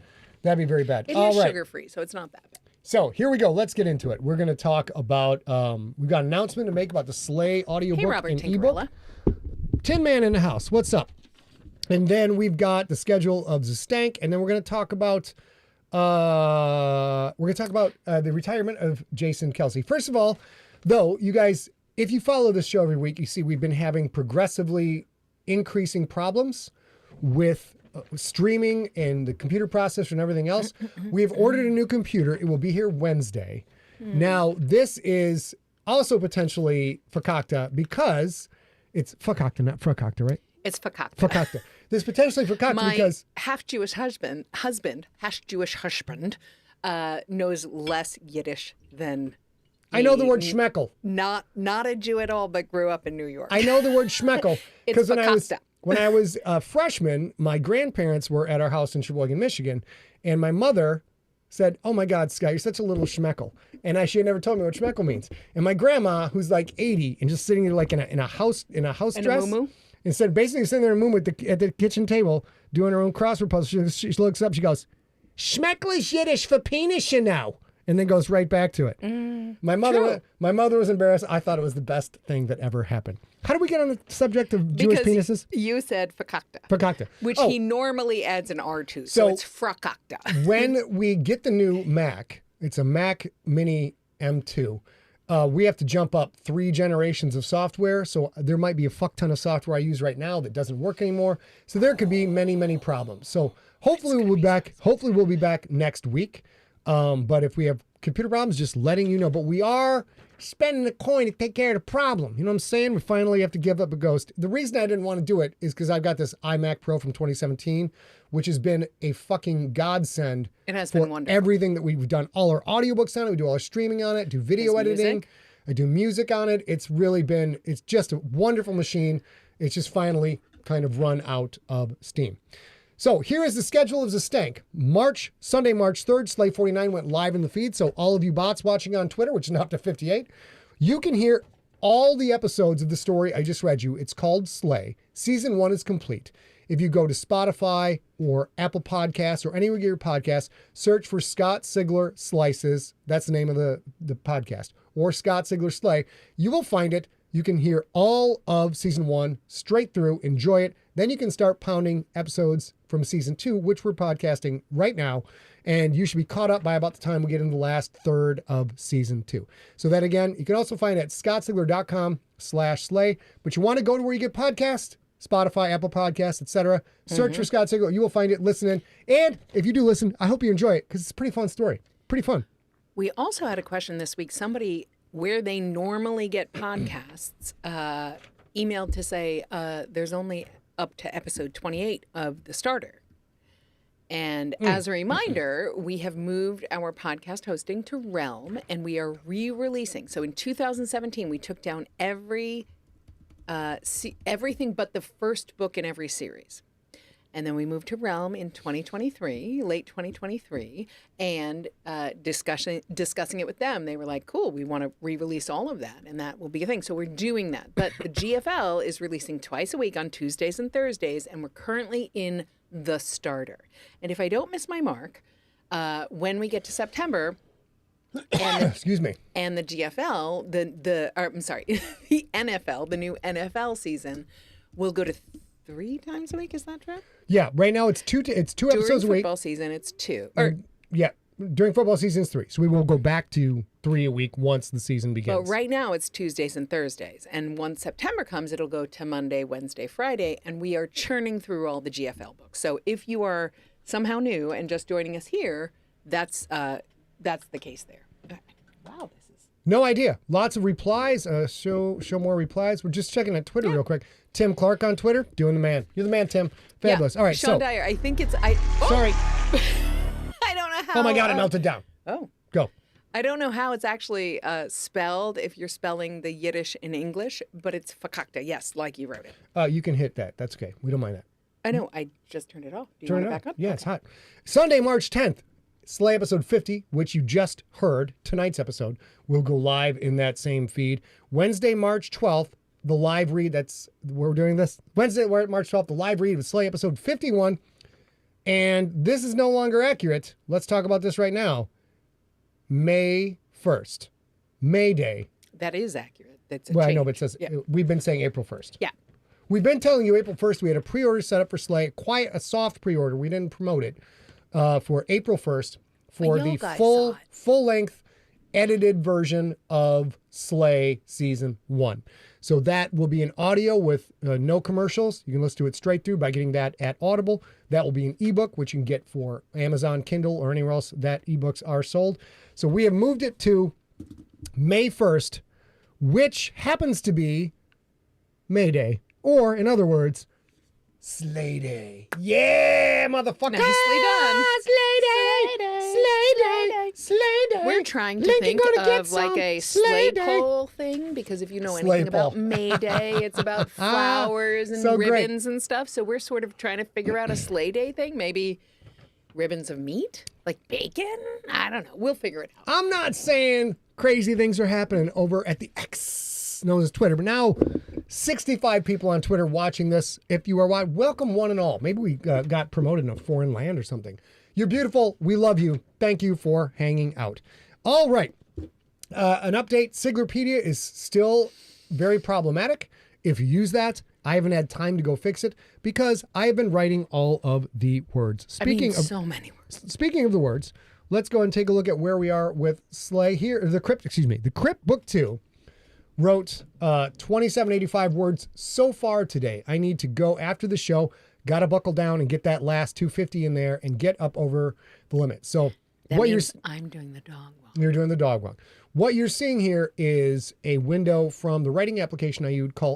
That'd be very bad. It All is right. sugar-free, so it's not that bad. So here we go. Let's get into it. We're going to talk about, we've got an announcement to make about the Slay audiobook Hey, Robert and ebook. Tinkerella. Tin Man in the house. What's up? And then we've got the schedule of the stank. And then we're going to talk about, the retirement of Jason Kelsey. First of all, though, you guys, if you follow this show every week, you see we've been having progressively increasing problems with streaming and the computer processor and everything else. We have ordered a new computer. It will be here Wednesday. Now, this is also potentially fakakta because it's fakakta, not fakakta, right? It's fakakta. Fakakta. This is potentially fakakta My because half-Jewish husband, half-Jewish husband, knows less Yiddish than I know the word schmeckel. Not a Jew at all, but grew up in New York. I know the word schmeckel It's when I was a freshman, my grandparents were at our house in Sheboygan, Michigan, and my mother said, "Oh my God, Scott, you're such a little schmeckel." And she had never told me what schmeckel means. And my grandma, who's like 80 and just sitting there like in a house dress, instead basically sitting there in a muumuu at the kitchen table doing her own crossword puzzle, she looks up, she goes, "Schmeckel is Yiddish for penis, you know." And then goes right back to it. My mother was embarrassed. I thought it was the best thing that ever happened. How did we get on the subject of Jewish penises? You said fakakta. Fakakta. Which he normally adds an R to, so it's frakakta. When we get the new Mac, it's a Mac Mini M2, we have to jump up 3 generations of software. So there might be a fuck ton of software I use right now that doesn't work anymore. So there could be many, many problems. So hopefully we'll be back. Hopefully we'll be back next week. But if we have computer problems, just letting you know. But we are spending the coin to take care of the problem. You know what I'm saying? We finally have to give up a ghost. The reason I didn't want to do it is because I've got this iMac Pro from 2017, which has been a fucking godsend. It has been wonderful. Everything that we've done, all our audiobooks on it, we do all our streaming on it, do video editing. I do music on it. It's just a wonderful machine. It's just finally kind of run out of steam. So here is the schedule of the stank. Sunday, March 3rd, Slay 49 went live in the feed. So all of you bots watching on Twitter, which is now up to 58, you can hear all the episodes of the story I just read you. It's called Slay. Season 1 is complete. If you go to Spotify or Apple Podcasts or anywhere you get your podcasts, search for Scott Sigler Slices. That's the name of the podcast. Or Scott Sigler Slay. You will find it. You can hear all of Season 1 straight through. Enjoy it. Then you can start pounding episodes from Season 2, which we're podcasting right now. And you should be caught up by about the time we get into the last third of Season 2. So that, again, you can also find it at scottsigler.com/slay. But you want to go to where you get podcasts, Spotify, Apple Podcasts, etc. Search for Scott Sigler. You will find it. Listen in. And if you do listen, I hope you enjoy it because it's a pretty fun story. Pretty fun. We also had a question this week. Somebody, where they normally get podcasts, emailed to say there's only up to episode 28 of The Starter. And as a reminder, we have moved our podcast hosting to Realm, and we are re-releasing. So in 2017, we took down everything but the first book in every series. And then we moved to Realm in 2023, late 2023, and discussing it with them. They were like, cool, we want to re-release all of that, and that will be a thing. So we're doing that. But the GFL is releasing twice a week on Tuesdays and Thursdays, and we're currently in The Starter. And if I don't miss my mark, when we get to September... Excuse me. And the GFL, the NFL, the new NFL season, will go to 3 times a week. Is that true? Yeah, right now it's two episodes a week. During football season, it's 2. During football season, it's 3. So we will go back to 3 a week once the season begins. But right now it's Tuesdays and Thursdays. And once September comes, it'll go to Monday, Wednesday, Friday. And we are churning through all the GFL books. So if you are somehow new and just joining us here, that's the case there. Wow, this is... No idea. Lots of replies. Show more replies. We're just checking at Twitter real quick. Tim Clark on Twitter, doing the man. You're the man, Tim. Fabulous. All right, Sean Dyer, I think it's... Sorry. I don't know how... Oh, my God, it melted down. Oh. Go. I don't know how it's actually spelled if you're spelling the Yiddish in English, but it's fakakta. Yes, like you wrote it. You can hit that. That's okay. We don't mind that. I know. I just turned it off. Do you Turn want it it back up? Yeah, It's hot. Sunday, March 10th. Slay episode 50, which you just heard, tonight's episode, will go live in that same feed. Wednesday, March 12th, the live read, we're doing this. Wednesday, March 12th, the live read of Slay episode 51. And this is no longer accurate. Let's talk about this right now. May 1st. May Day. That is accurate. That's a well, change. I know, but it says, we've been saying April 1st. Yeah. We've been telling you April 1st. We had a pre-order set up for Slay, quite a soft pre-order. We didn't promote it. For April 1st for the full-length edited version of Slay Season 1. So that will be an audio with no commercials. You can listen to it straight through by getting that at Audible. That will be an ebook, which you can get for Amazon Kindle or anywhere else that ebooks are sold. So we have moved it to May 1st, which happens to be May Day. Or, in other words, Slay Day. Yeah, motherfucker. Nicely done. Slay Day. Slay Day. Slay Day. We're trying to Lincoln think gonna get of like some a Slay sleigh Day. pole thing, because if you know Sleigh anything about pole. May Day, it's about flowers and So great. ribbons and stuff. So we're sort of trying to figure out a sleigh day thing. Maybe ribbons of meat, like bacon. I don't know. We'll figure it out. I'm not saying crazy things are happening over at the X, known as Twitter, but now 65 people on Twitter watching this. If you are watching, welcome one and all. Maybe we got promoted in a foreign land or something. You're beautiful. We love you. Thank you for hanging out. All right. An update. Siglerpedia is still very problematic. If you use that, I haven't had time to go fix it because I have been writing all of the words. Speaking of so many words. Speaking of the words, let's go and take a look at where we are with Slay here. The Crypt Book 2 wrote 2785 words so far today. I need to go after the show. Got to buckle down and get that last 250 in there and get up over the limit. So That means I'm doing the dog walk. you're doing the dog walk. What you're seeing here is a window from the writing application I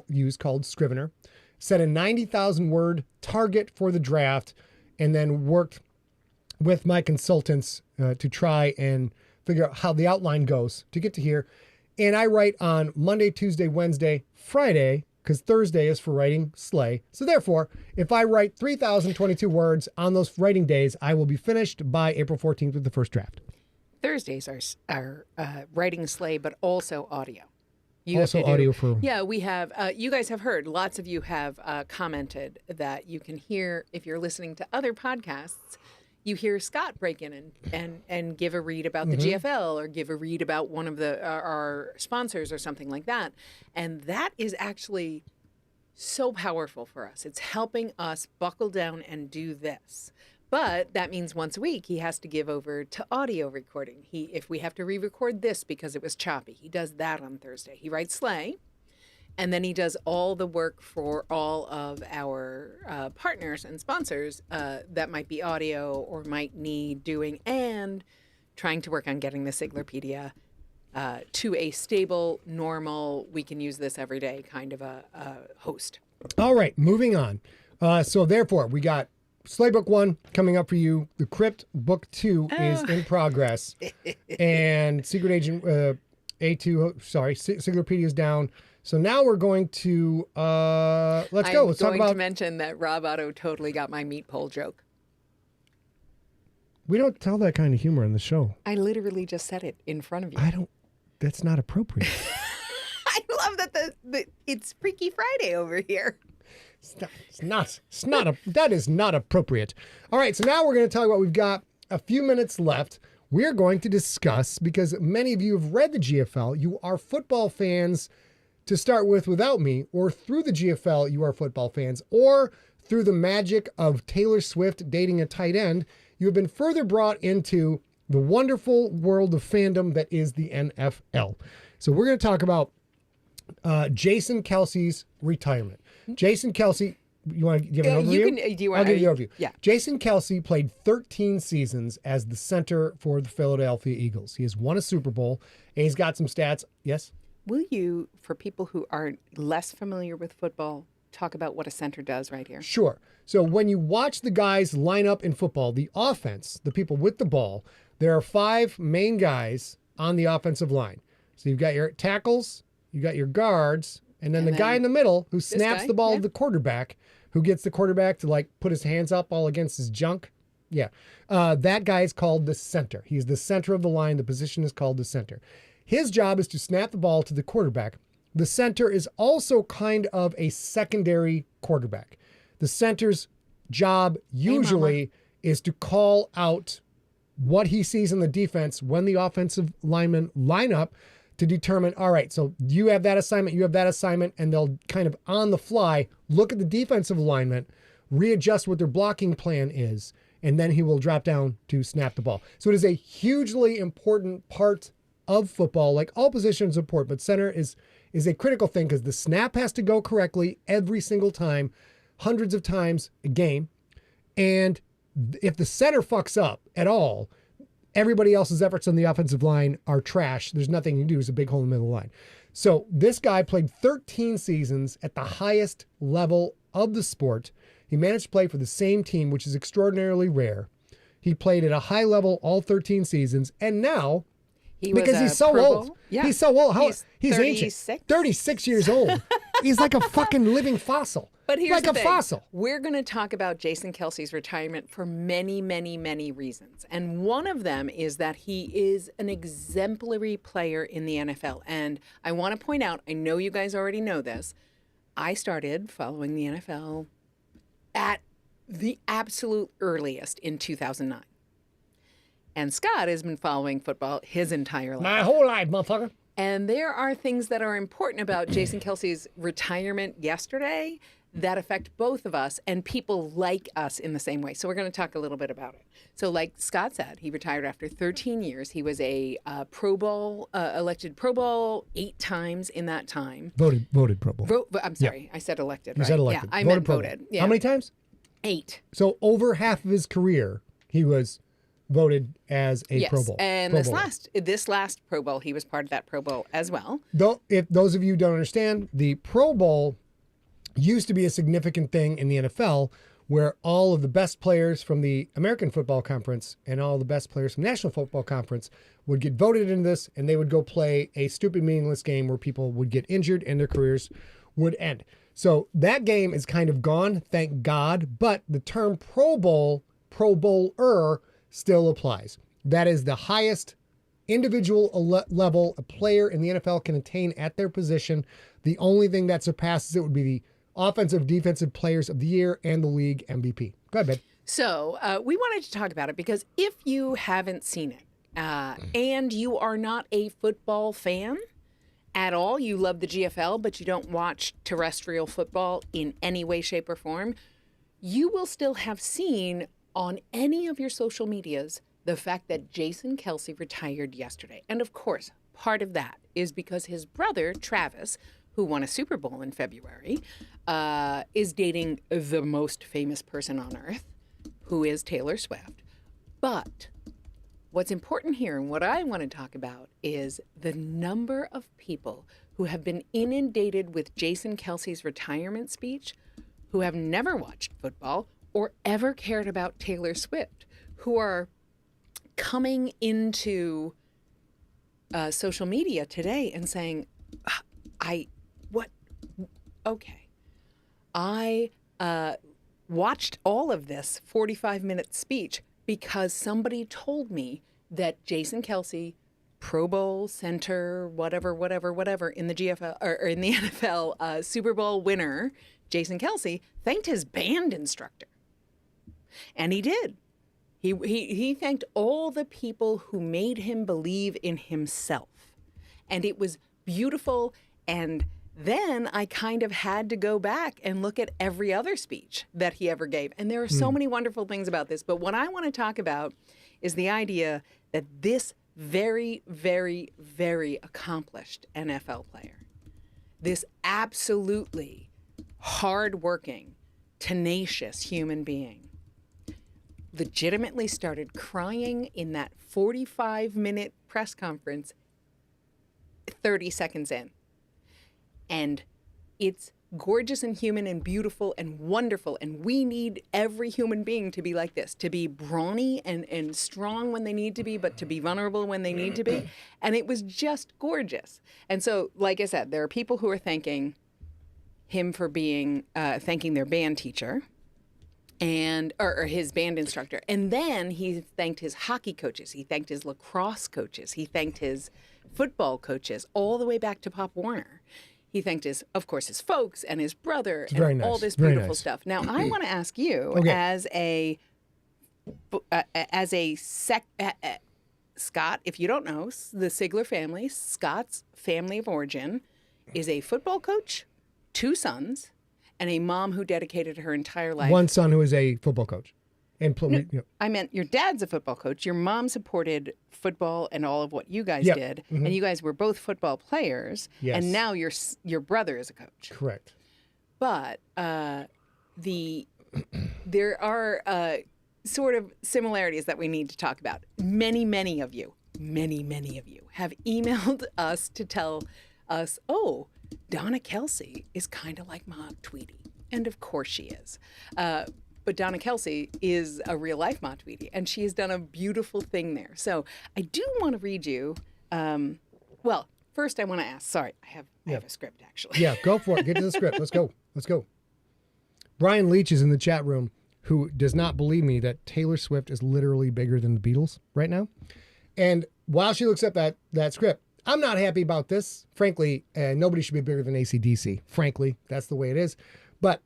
use called Scrivener. Set a 90,000 word target for the draft and then worked with my consultants to try and figure out how the outline goes to get to here. And I write on Monday, Tuesday, Wednesday, Friday, because Thursday is for writing Slay. So therefore, if I write 3,022 words on those writing days, I will be finished by April 14th with the first draft. Thursdays are writing sleigh, but also audio. You Also have to do- audio for... Yeah, we have. You guys have heard. Lots of you have commented that you can hear if you're listening to other podcasts. You hear Scott break in and give a read about the GFL or give a read about one of our sponsors or something like that, and that is actually so powerful for us. It's helping us buckle down and do this. But that means once a week he has to give over to audio recording. If we have to re-record this because it was choppy, he does that on Thursday. He writes Slay, and then he does all the work for all of our partners and sponsors that might be audio or might need doing, and trying to work on getting the Siglerpedia to a stable, normal, we can use this every day kind of a host. All right, moving on. So therefore, we got Slay Book 1 coming up for you. The Crypt Book 2 is in progress. And Secret Agent Siglerpedia is down. So now we're going to, let's go. Let's talk I'm about... going to mention that Rob Otto totally got my meat pole joke. We don't tell that kind of humor in the show. I literally just said it in front of you. That's not appropriate. I love that it's Freaky Friday over here. That is not appropriate. All right, so now we're going to talk about, we've got a few minutes left. We're going to discuss, because many of you have read the GFL, you are football fans to start with without me, or through the GFL, you are football fans, or through the magic of Taylor Swift dating a tight end, you have been further brought into the wonderful world of fandom that is the NFL. So we're going to talk about Jason Kelce's retirement. Jason Kelce, you want to give an overview? I'll give you an overview. Yeah. Jason Kelce played 13 seasons as the center for the Philadelphia Eagles. He has won a Super Bowl, and he's got some stats. Yes? Will you, for people who are less familiar with football, talk about what a center does right here? Sure. So when you watch the guys line up in football, the offense, the people with the ball, there are 5 main guys on the offensive line. So you've got your tackles, you got your guards, and then the guy in the middle who snaps the ball to the quarterback, who gets the quarterback to like put his hands up all against his junk. Yeah. That guy is called the center. He's the center of the line. The position is called the center. His job is to snap the ball to the quarterback. The center is also kind of a secondary quarterback. The center's job usually is to call out what he sees in the defense when the offensive linemen line up to determine, all right, so you have that assignment, and they'll kind of on the fly look at the defensive alignment, readjust what their blocking plan is, and then he will drop down to snap the ball. So it is a hugely important part of football, like all positions are important, but center is a critical thing because the snap has to go correctly every single time, hundreds of times a game. And if the center fucks up at all, everybody else's efforts on the offensive line are trash. There's nothing you can do. There's a big hole in the middle of the line. So this guy played 13 seasons at the highest level of the sport. He managed to play for the same team, which is extraordinarily rare. He played at a high level all 13 seasons, and now, because he's so old, he's so old. He's ancient. 36 years old. He's like a fucking living fossil. But here's like the a thing. fossil. We're going to talk about Jason Kelsey's retirement for many, many, many reasons. And one of them is that he is an exemplary player in the NFL. And I want to point out, I know you guys already know this, I started following the NFL at the absolute earliest in 2009. And Scott has been following football his entire life. My whole life, motherfucker. And there are things that are important about Jason Kelsey's retirement yesterday that affect both of us and people like us in the same way. So we're going to talk a little bit about it. So like Scott said, he retired after 13 years. He was a Pro Bowl, elected Pro Bowl 8 times in that time. Voted Pro Bowl. I'm sorry, I said elected, You right? said elected. Yeah, I meant voted. Yeah. How many times? 8. So over half of his career, he was voted as a Pro Bowl. And Pro this last Pro Bowl, he was part of that Pro Bowl as well. Though, if those of you who don't understand, the Pro Bowl used to be a significant thing in the NFL where all of the best players from the American Football Conference and all the best players from the National Football Conference would get voted into this, and they would go play a stupid, meaningless game where people would get injured and their careers would end. So that game is kind of gone, thank God, but the term Pro Bowl, Pro Bowler, still applies. That is the highest individual level a player in the NFL can attain at their position. The only thing that surpasses it would be the offensive, defensive players of the year and the league MVP. Go ahead, babe. So we wanted to talk about it because if you haven't seen it and you are not a football fan at all, you love the GFL, but you don't watch terrestrial football in any way, shape, or form, you will still have seen on any of your social medias the fact that Jason Kelsey retired yesterday. And of course, part of that is because his brother, Travis, who won a Super Bowl in February, is dating the most famous person on earth, who is Taylor Swift. But what's important here and what I want to talk about is the number of people who have been inundated with Jason Kelsey's retirement speech who have never watched football or ever cared about Taylor Swift, who are coming into social media today and saying, I watched all of this 45-minute speech because somebody told me that Jason Kelsey, Pro Bowl center, whatever, in the GFL or in the NFL, Super Bowl winner, Jason Kelsey, thanked his band instructor. And he did. He thanked all the people who made him believe in himself. And it was beautiful. And then I kind of had to go back and look at every other speech that he ever gave. And there are so many wonderful things about this. But what I want to talk about is the idea that this very, very, very accomplished NFL player, this absolutely hardworking, tenacious human being, legitimately started crying in that 45-minute press conference 30 seconds in. And it's gorgeous and human and beautiful and wonderful. And we need every human being to be like this, to be brawny and strong when they need to be, but to be vulnerable when they need to be. And it was just gorgeous. And so, like I said, there are people who are thanking him for being, thanking their band teacher and or his band instructor. And then he thanked his hockey coaches. He thanked his lacrosse coaches. He thanked his football coaches all the way back to Pop Warner. He thanked of course, his folks and his brother and all this beautiful stuff. Now, I want to ask you, as a Scott, if you don't know, the Sigler family, Scott's family of origin, is a football coach, 2 sons, and a mom who dedicated her entire life. One son who is a football coach. And I meant your dad's a football coach. Your mom supported football and all of what you guys did, and you guys were both football players. Yes. And now your brother is a coach. Correct. But there are sort of similarities that we need to talk about. Many of you have emailed us to tell us, oh, Donna Kelsey is kind of like Mom Tweety. And of course she is. But Donna Kelsey is a real life Ma Tweedy, and she has done a beautiful thing there. So I do want to read you. Well, first I want to ask. Sorry, I have a script actually. Yeah, go for it. Get to the script. Let's go. Let's go. Brian Leach is in the chat room, who does not believe me that Taylor Swift is literally bigger than the Beatles right now. And while she looks up that script, I'm not happy about this. Frankly, nobody should be bigger than AC/DC. Frankly, that's the way it is. But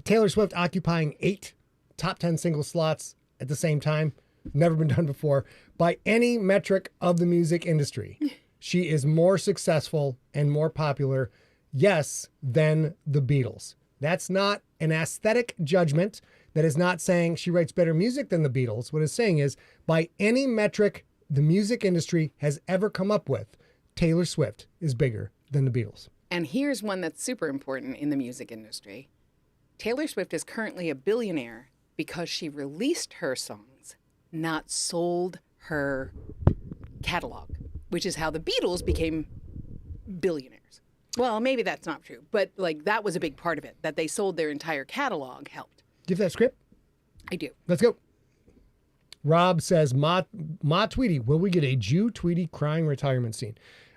Taylor Swift occupying 8 top 10 single slots at the same time, never been done before, by any metric of the music industry. She is more successful and more popular, yes, than the Beatles. That's not an aesthetic judgment. That is not saying she writes better music than the Beatles. What it's saying is, by any metric the music industry has ever come up with, Taylor Swift is bigger than the Beatles. And here's one that's super important in the music industry. Taylor Swift is currently a billionaire because she released her songs, not sold her catalog, which is how the Beatles became billionaires. Well, maybe that's not true, but like that was a big part of it, that they sold their entire catalog helped. Give that script. I do. Let's go. Rob says, Ma Tweedy, will we get a Jew Tweedy crying retirement scene?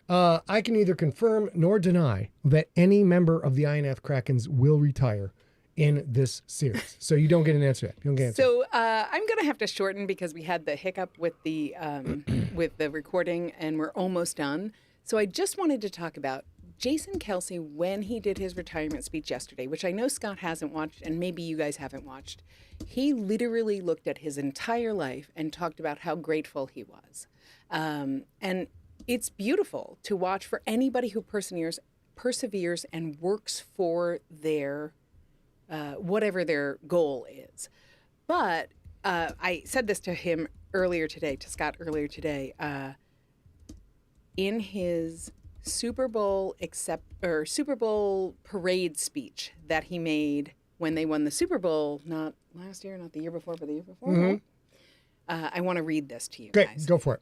I can neither confirm nor deny that any member of the INF Krakens will retire in this series. So you don't get an answer yet. You don't get an answer. So I'm going to have to shorten because we had the hiccup with the recording and we're almost done. So I just wanted to talk about Jason Kelsey when he did his retirement speech yesterday, which I know Scott hasn't watched and maybe you guys haven't watched. He literally looked at his entire life and talked about how grateful he was. And it's beautiful to watch for anybody who perseveres and works for their whatever their goal is. But I said this to him earlier today, to Scott earlier today, in his Super Bowl parade speech that he made when they won the Super Bowl, not last year, not the year before, but the year before. Mm-hmm. I want to read this to you guys. Great, go for it.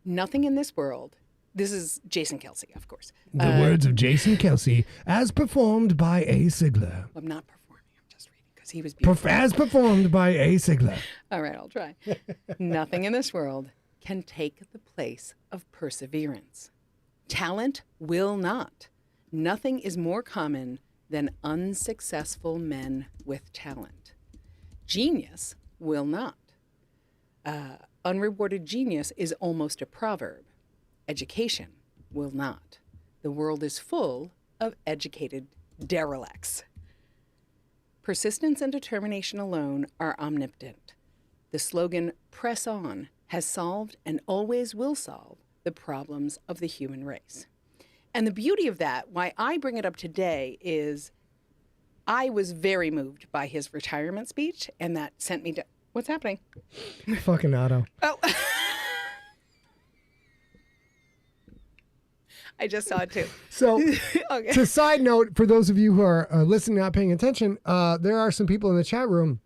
Nothing in this world. This is Jason Kelsey, of course. The words of Jason Kelsey, as performed by A. Sigler. I'm not performing. I'm just reading because he was beautiful. As performed by A. Sigler. All right, I'll try. Nothing in this world can take the place of perseverance. Talent will not. Nothing is more common than unsuccessful men with talent. Genius will not. Unrewarded genius is almost a proverb. Education will not. The world is full of educated derelicts. Persistence and determination alone are omnipotent. The slogan, "Press on," has solved and always will solve the problems of the human race. And the beauty of that, why I bring it up today, is I was very moved by his retirement speech, and that sent me to... What's happening? Fucking Otto. Oh. I just saw it too. So, Okay. To side note, for those of you who are listening, not paying attention, there are some people in the chat room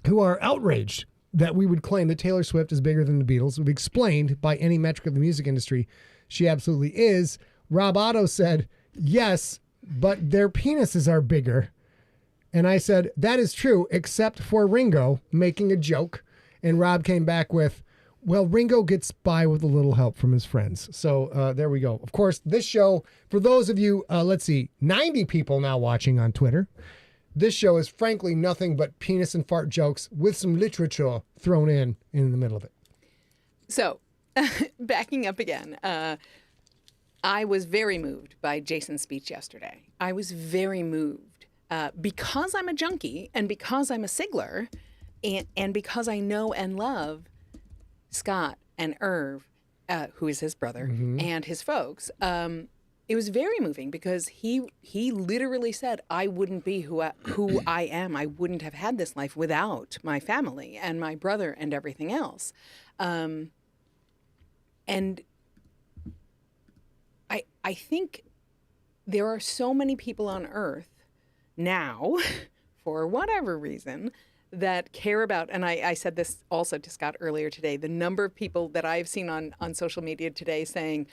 who are outraged that we would claim that Taylor Swift is bigger than the Beatles. We've explained by any metric of the music industry, she absolutely is. Rob Otto said, yes, but their penises are bigger. And I said, that is true, except for Ringo, making a joke. And Rob came back with, well, Ringo gets by with a little help from his friends. So there we go. Of course, this show, for those of you, 90 people now watching on Twitter, this show is frankly nothing but penis and fart jokes with some literature thrown in the middle of it. So, backing up again, I was very moved by Jason's speech yesterday. I was very moved because I'm a junkie and because I'm a Sigler and because I know and love Scott and Irv, who is his brother, and his folks. It was very moving because he literally said, I wouldn't be who I am. I wouldn't have had this life without my family and my brother and everything else. And I think there are so many people on Earth now, for whatever reason, that care about, and I said this also to Scott earlier today, the number of people that I've seen on social media today saying,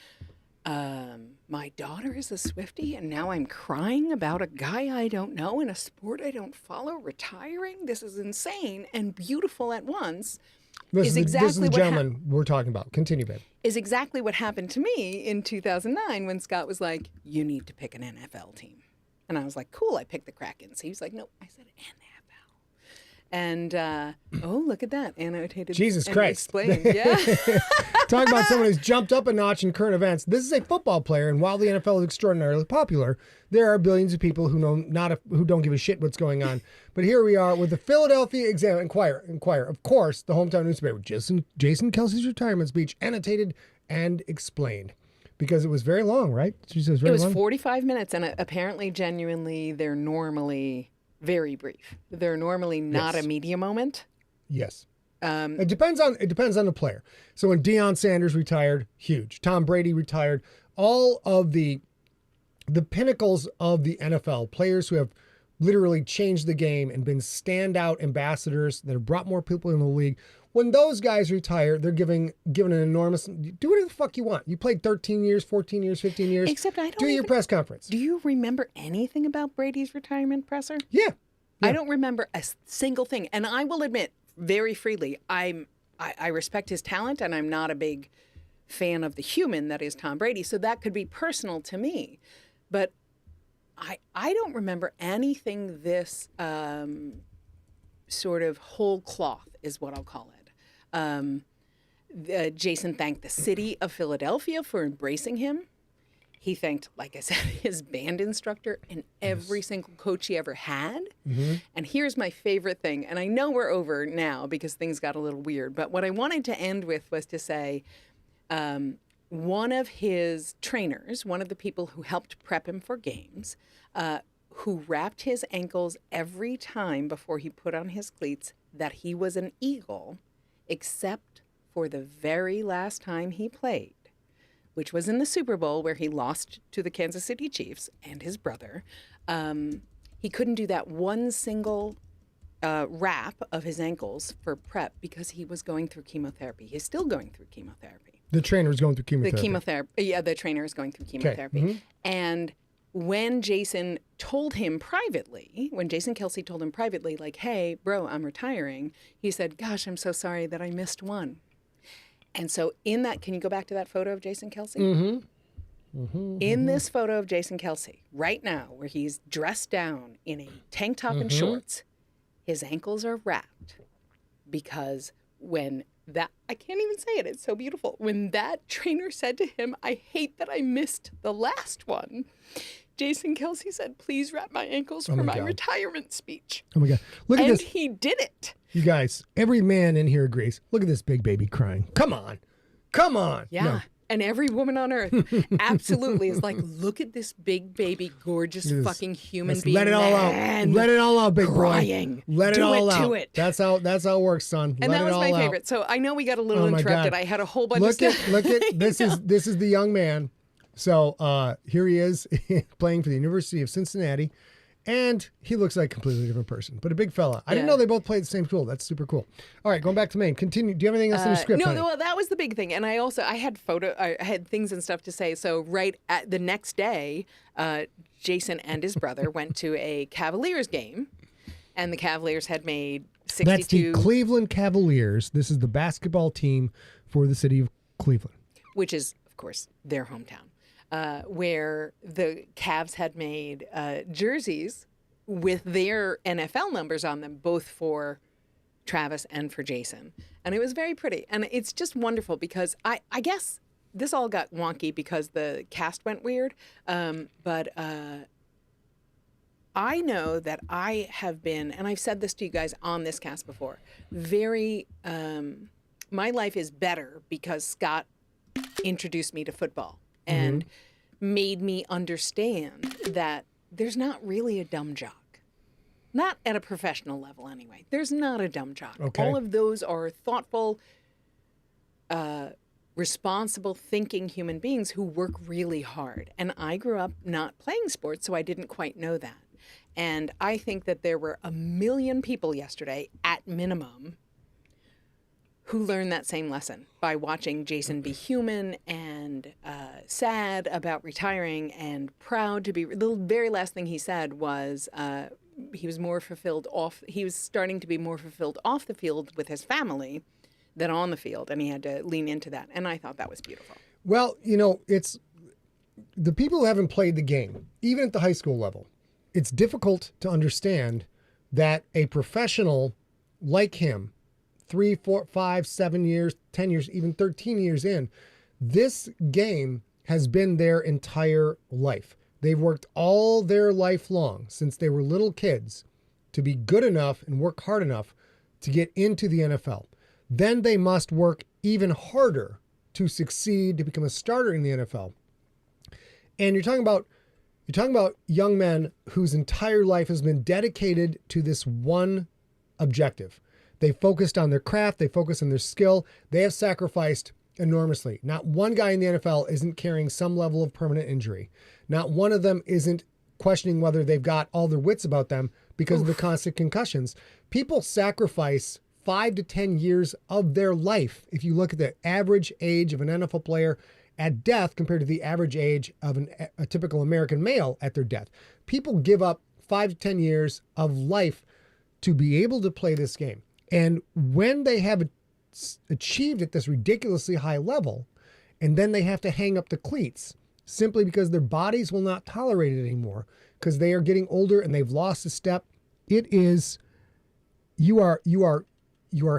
My daughter is a Swiftie, and now I'm crying about a guy I don't know in a sport I don't follow retiring. This is insane and beautiful at once. This is exactly the what gentleman we're talking about. Continue, babe. Is exactly what happened to me in 2009 when Scott was like, "You need to pick an NFL team," and I was like, "Cool." I picked the Kraken. So he was like, "No," I said NFL. And oh, look at that, annotated. Jesus and Christ. Explained. Yeah. Talking about someone who's jumped up a notch in current events. This is a football player, and while the NFL is extraordinarily popular, there are billions of people who who don't give a shit what's going on. But here we are with the Philadelphia Inquirer, of course, the hometown newspaper, Jason Kelsey's retirement speech, annotated and explained. Because it was very long, right? She says very It was long. 45 minutes, and apparently, genuinely, they're normally very brief. They're normally not Yes. a media moment. Yes. It depends on the player. So when Deion Sanders retired, huge. Tom Brady retired. All of the pinnacles of the NFL, players who have literally changed the game and been standout ambassadors that have brought more people in the league. When those guys retire, they're given an enormous, do whatever the fuck you want. You played 13 years, 14 years, 15 years. Except I don't do your even- press conference. Do you remember anything about Brady's retirement presser? Yeah. I don't remember a single thing. And I will admit very freely, I respect his talent, and I'm not a big fan of the human that is Tom Brady. So that could be personal to me. But I don't remember anything this sort of whole cloth is what I'll call it. Jason thanked the city of Philadelphia for embracing him. He thanked, like I said, his band instructor and every single coach he ever had. Mm-hmm. And here's my favorite thing. And I know we're over now because things got a little weird. But what I wanted to end with was to say one of his trainers, one of the people who helped prep him for games, who wrapped his ankles every time before he put on his cleats, that he was an Eagle, except for the very last time he played, which was in the Super Bowl where he lost to the Kansas City Chiefs and his brother. He couldn't do that one single wrap of his ankles for prep because he was going through chemotherapy. He's still going through chemotherapy. The trainer's going through chemotherapy. The chemotherapy, yeah, the trainer is going through chemotherapy. Mm-hmm. And when Jason told him privately, when Jason Kelsey told him privately, like, "Hey, bro, I'm retiring," he said, "Gosh, I'm so sorry that I missed one." And so in that, can you go back to that photo of Jason Kelsey? Mm-hmm. Mm-hmm. In this photo of Jason Kelsey, right now, where he's dressed down in a tank top and shorts, his ankles are wrapped because when that, I can't even say it, it's so beautiful. When that trainer said to him, "I hate that I missed the last one," Jason Kelsey said, "Please wrap my ankles for my retirement speech." Oh my God. Look at And this. he did it. You guys, every man in here agrees. Look at this big baby crying. Come on. Come on. Yeah. No. And every woman on earth absolutely is like, "Look at this big baby, gorgeous fucking human being. Let it all out. Let it all out, big crying. boy. Let it Do all it out. to it. That's how it works, son. And Let that it was all my out. favorite. So I know we got a little Oh my interrupted. God. I had a whole bunch of Look stuff. at this is the young man. So here he is playing for the University of Cincinnati, and he looks like a completely different person, but a big fella. I didn't Yeah. know they both played the same school. That's super cool. All right, going back to Maine. Continue. Do you have anything else in the script? No, honey? well, that was the big thing. And I had things and stuff to say. So right at the next day, Jason and his brother went to a Cavaliers game, and the Cavaliers had made 62. That's the Cleveland Cavaliers. This is the basketball team for the city of Cleveland. Which is, of course, their hometown, where the Cavs had made jerseys with their NFL numbers on them, both for Travis and for Jason. And it was very pretty. And it's just wonderful because I guess this all got wonky because the cast went weird. But I know that I have been, and I've said this to you guys on this cast before, very, my life is better because Scott introduced me to football and made me understand that there's not really a dumb jock. Not at a professional level, anyway. There's not a dumb jock. Okay. All of those are thoughtful, responsible, thinking human beings who work really hard. And I grew up not playing sports, so I didn't quite know that. And I think that there were 1 million people yesterday, at minimum, who learned that same lesson by watching Jason be human and sad about retiring and proud to be. The very last thing he said was he was more fulfilled off. He was starting to be more fulfilled off the field with his family than on the field, and he had to lean into that. And I thought that was beautiful. Well, it's the people who haven't played the game, even at the high school level. It's difficult to understand that a professional like him, 3, 4, 5, 7 years, 10 years, even 13 years in, this game has been their entire life. They've worked all their life long since they were little kids to be good enough and work hard enough to get into the NFL. Then they must work even harder to succeed, to become a starter in the NFL. And you're talking about young men whose entire life has been dedicated to this one objective. They focused on their craft. They focused on their skill. They have sacrificed enormously. Not one guy in the NFL isn't carrying some level of permanent injury. Not one of them isn't questioning whether they've got all their wits about them because of the constant concussions. People sacrifice 5 to 10 years of their life. If you look at the average age of an NFL player at death compared to the average age of a typical American male at their death, people give up 5 to 10 years of life to be able to play this game. And when they have achieved at this ridiculously high level, and then they have to hang up the cleats simply because their bodies will not tolerate it anymore because they are getting older and they've lost a step, it is, you are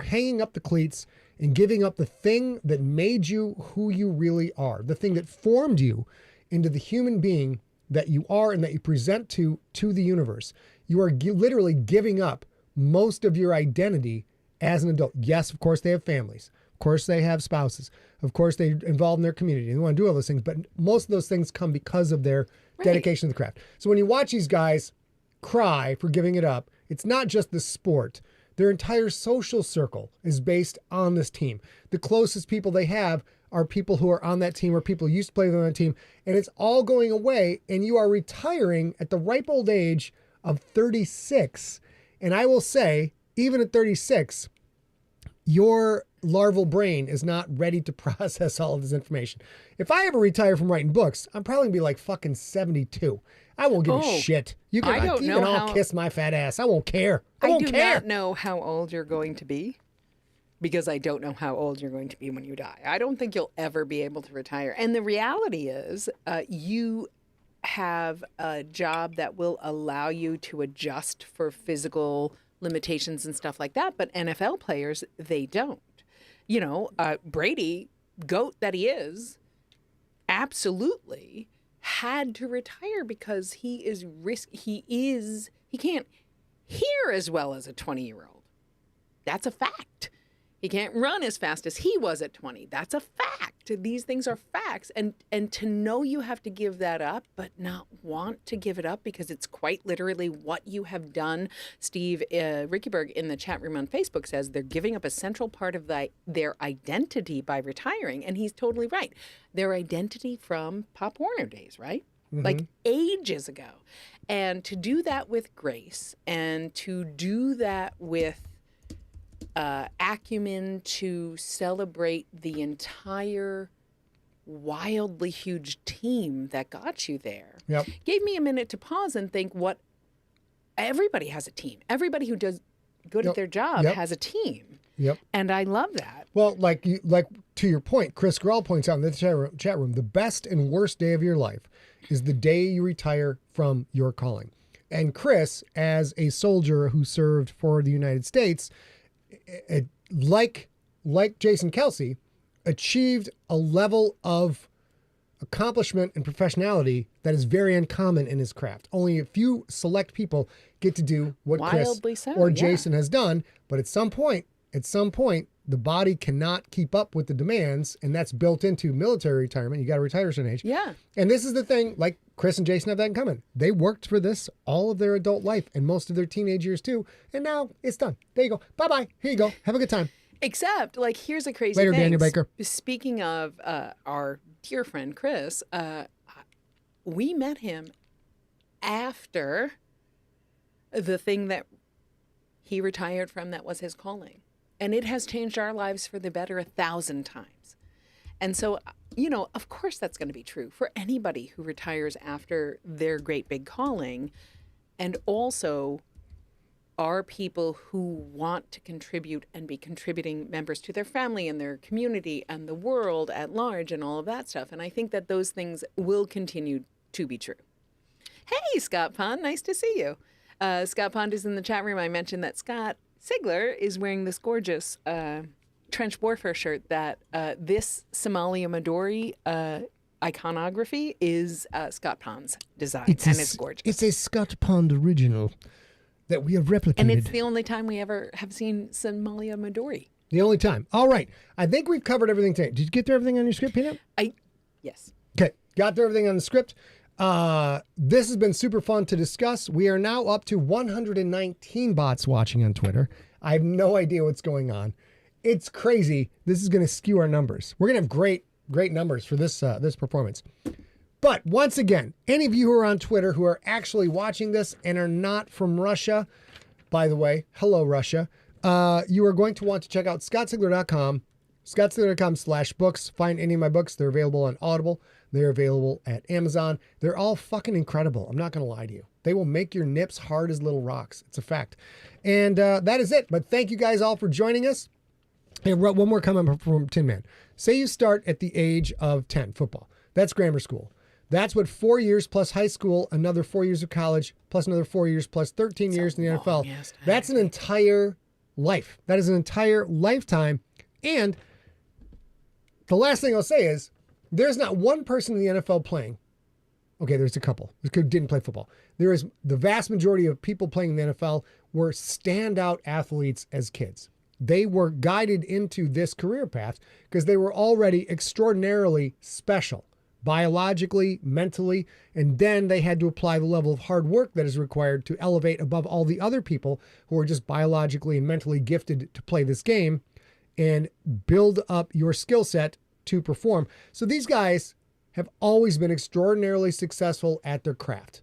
hanging up the cleats and giving up the thing that made you who you really are, the thing that formed you into the human being that you are and that you present to the universe. You are literally giving up most of your identity as an adult. Yes, of course, they have families. Of course, they have spouses. Of course, they're involved in their community. They want to do all those things, but most of those things come because of their dedication to the craft. So when you watch these guys cry for giving it up, it's not just the sport. Their entire social circle is based on this team. The closest people they have are people who are on that team or people who used to play on that team, and it's all going away, and you are retiring at the ripe old age of 36. And I will say, even at 36, your larval brain is not ready to process all of this information. If I ever retire from writing books, I'm probably gonna be like fucking 72. I won't give a shit. You can all kiss my fat ass. I won't care. I won't care. I do not know how old you're going to be because I don't know how old you're going to be when you die. I don't think you'll ever be able to retire. And the reality is you have a job that will allow you to adjust for physical limitations and stuff like that. But NFL players, they don't. You know, Brady, GOAT that he is, absolutely had to retire because he can't hear as well as a 20-year-old. That's a fact. He can't run as fast as he was at 20. That's a fact. These things are facts. And to know you have to give that up, but not want to give it up because it's quite literally what you have done. Steve Rickyberg in the chat room on Facebook says they're giving up a central part of their identity by retiring. And he's totally right. Their identity from Pop Warner days, right? Mm-hmm. Like ages ago. And to do that with grace and to do that with acumen to celebrate the entire wildly huge team that got you there. Yep. Gave me a minute to pause and think what everybody has a team. Everybody who does good at their job has a team. Yep. And I love that. Well, like to your point, Chris Grell points out in the chat room, the best and worst day of your life is the day you retire from your calling. And Chris, as a soldier who served for the United States, like Jason Kelsey, achieved a level of accomplishment and professionalmente that is very uncommon in his craft. Only a few select people get to do what Chris or Jason has done. But at some point, the body cannot keep up with the demands, and that's built into military retirement. You got to retire at a certain age. Yeah. And this is the thing, like Chris and Jason have that in common. They worked for this all of their adult life and most of their teenage years too. And now it's done. There you go. Bye-bye. Here you go. Have a good time. Except, like, here's a crazy Later, thing. Daniel Baker. Speaking of our dear friend Chris, we met him after the thing that he retired from that was his calling. and it has changed our lives for the better 1,000 times. And so, of course that's going to be true for anybody who retires after their great big calling. And also are people who want to contribute and be contributing members to their family and their community and the world at large and all of that stuff. And I think that those things will continue to be true. Hey, Scott Pond, nice to see you. Scott Pond is in the chat room. I mentioned that Scott Sigler is wearing this gorgeous trench warfare shirt that this Somalia Midori iconography is Scott Pond's design, it's gorgeous. It's a Scott Pond original that we have replicated. And it's the only time we ever have seen Somalia Midori. The only time. All right. I think we've covered everything today. Did you get through everything on your script, Peanut? Yes. Okay. Got through everything on the script. This has been super fun to discuss. We are now up to 119 bots watching on Twitter. I have no idea what's going on. It's crazy. This is going to skew our numbers. We're going to have great numbers for this performance. But once again, any of you who are on Twitter who are actually watching this and are not from Russia, by the way, hello, Russia, you are going to want to check out scottsigler.com, scottsigler.com/books. Find any of my books. They're available on Audible. They're available at Amazon. They're all fucking incredible. I'm not going to lie to you. They will make your nips hard as little rocks. It's a fact. And that is it. But thank you guys all for joining us. And one more comment from Tin Man. Say you start at the age of 10, football. That's grammar school. That's what 4 years plus high school, another 4 years of college, plus another 4 years, plus 13 years in the NFL. That's an entire life. That is an entire lifetime. And the last thing I'll say is there's not one person in the NFL playing. Okay, there's a couple who didn't play football. There is the vast majority of people playing in the NFL were standout athletes as kids. They were guided into this career path because they were already extraordinarily special, biologically, mentally, and then they had to apply the level of hard work that is required to elevate above all the other people who are just biologically and mentally gifted to play this game and build up your skill set to perform. So these guys have always been extraordinarily successful at their craft.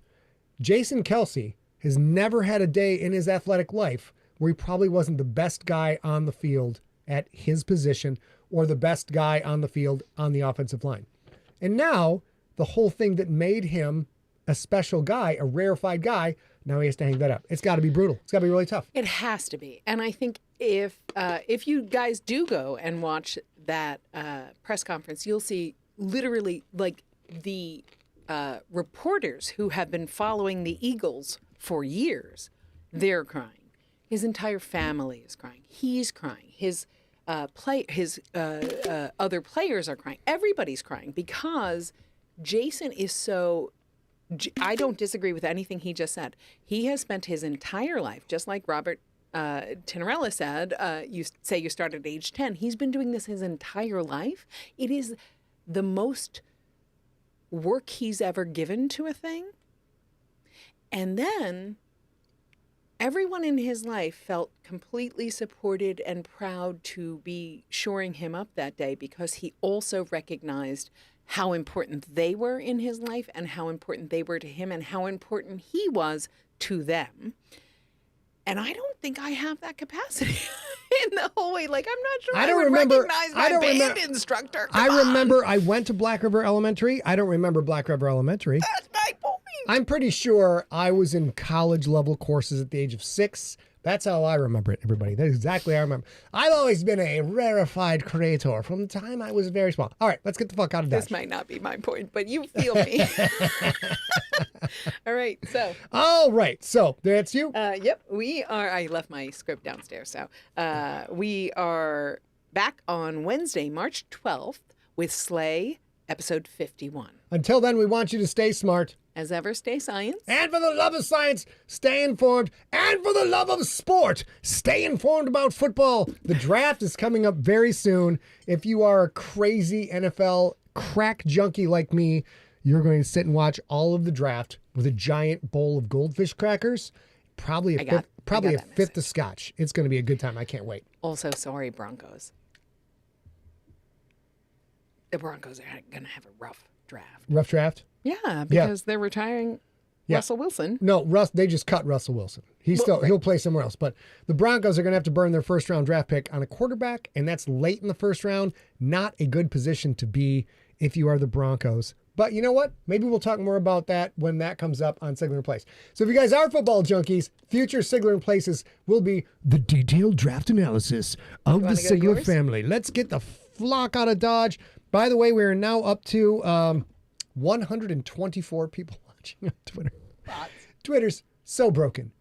Jason Kelsey has never had a day in his athletic life where he probably wasn't the best guy on the field at his position or the best guy on the field on the offensive line. And now the whole thing that made him a special guy, a rarefied guy, now he has to hang that up. It's got to be brutal. It's got to be really tough. It has to be. And I think if you guys do go and watch that press conference, you'll see literally like the reporters who have been following the Eagles for years, they're crying. His entire family is crying. He's crying. His other players are crying. Everybody's crying because Jason is so. I don't disagree with anything he just said. He has spent his entire life, just like Robert Tinarella said, you say you start at age 10. He's been doing this his entire life. It is the most work he's ever given to a thing. And then everyone in his life felt completely supported and proud to be shoring him up that day because he also recognized how important they were in his life and how important they were to him and how important he was to them. And I don't think I have that capacity in the whole way. Like, I'm not sure I would recognize my band instructor. I remember I went to Black River Elementary. I don't remember Black River Elementary. That's my point. I'm pretty sure I was in college level courses at the age of 6. That's how I remember it, everybody. That's exactly how I remember. I've always been a rarefied creator from the time I was very small. All right, let's get the fuck out of Dodge. This might not be my point, but you feel me. All right, so. All right, so that's you? Yep, we are. I left my script downstairs, so we are back on Wednesday, March 12th with Slay, episode 51. Until then, we want you to stay smart. As ever, stay science. And for the love of science, stay informed. And for the love of sport, stay informed about football. The draft is coming up very soon. If you are a crazy NFL crack junkie like me, you're going to sit and watch all of the draft with a giant bowl of goldfish crackers. Probably a fifth of scotch. It's going to be a good time. I can't wait. Also, sorry, Broncos. The Broncos are going to have a rough draft. Rough draft? Yeah, because they're retiring Yeah. Russell Wilson. No, they just cut Russell Wilson. He'll play somewhere else. But the Broncos are going to have to burn their first round draft pick on a quarterback, and that's late in the first round. Not a good position to be if you are the Broncos. But you know what? Maybe we'll talk more about that when that comes up on Sigler in Place. So if you guys are football junkies, future Sigler in Places will be the detailed draft analysis of the Sigler family. Let's get the flock out of Dodge. By the way, we are now up to 124 people watching on Twitter. Twitter's so broken.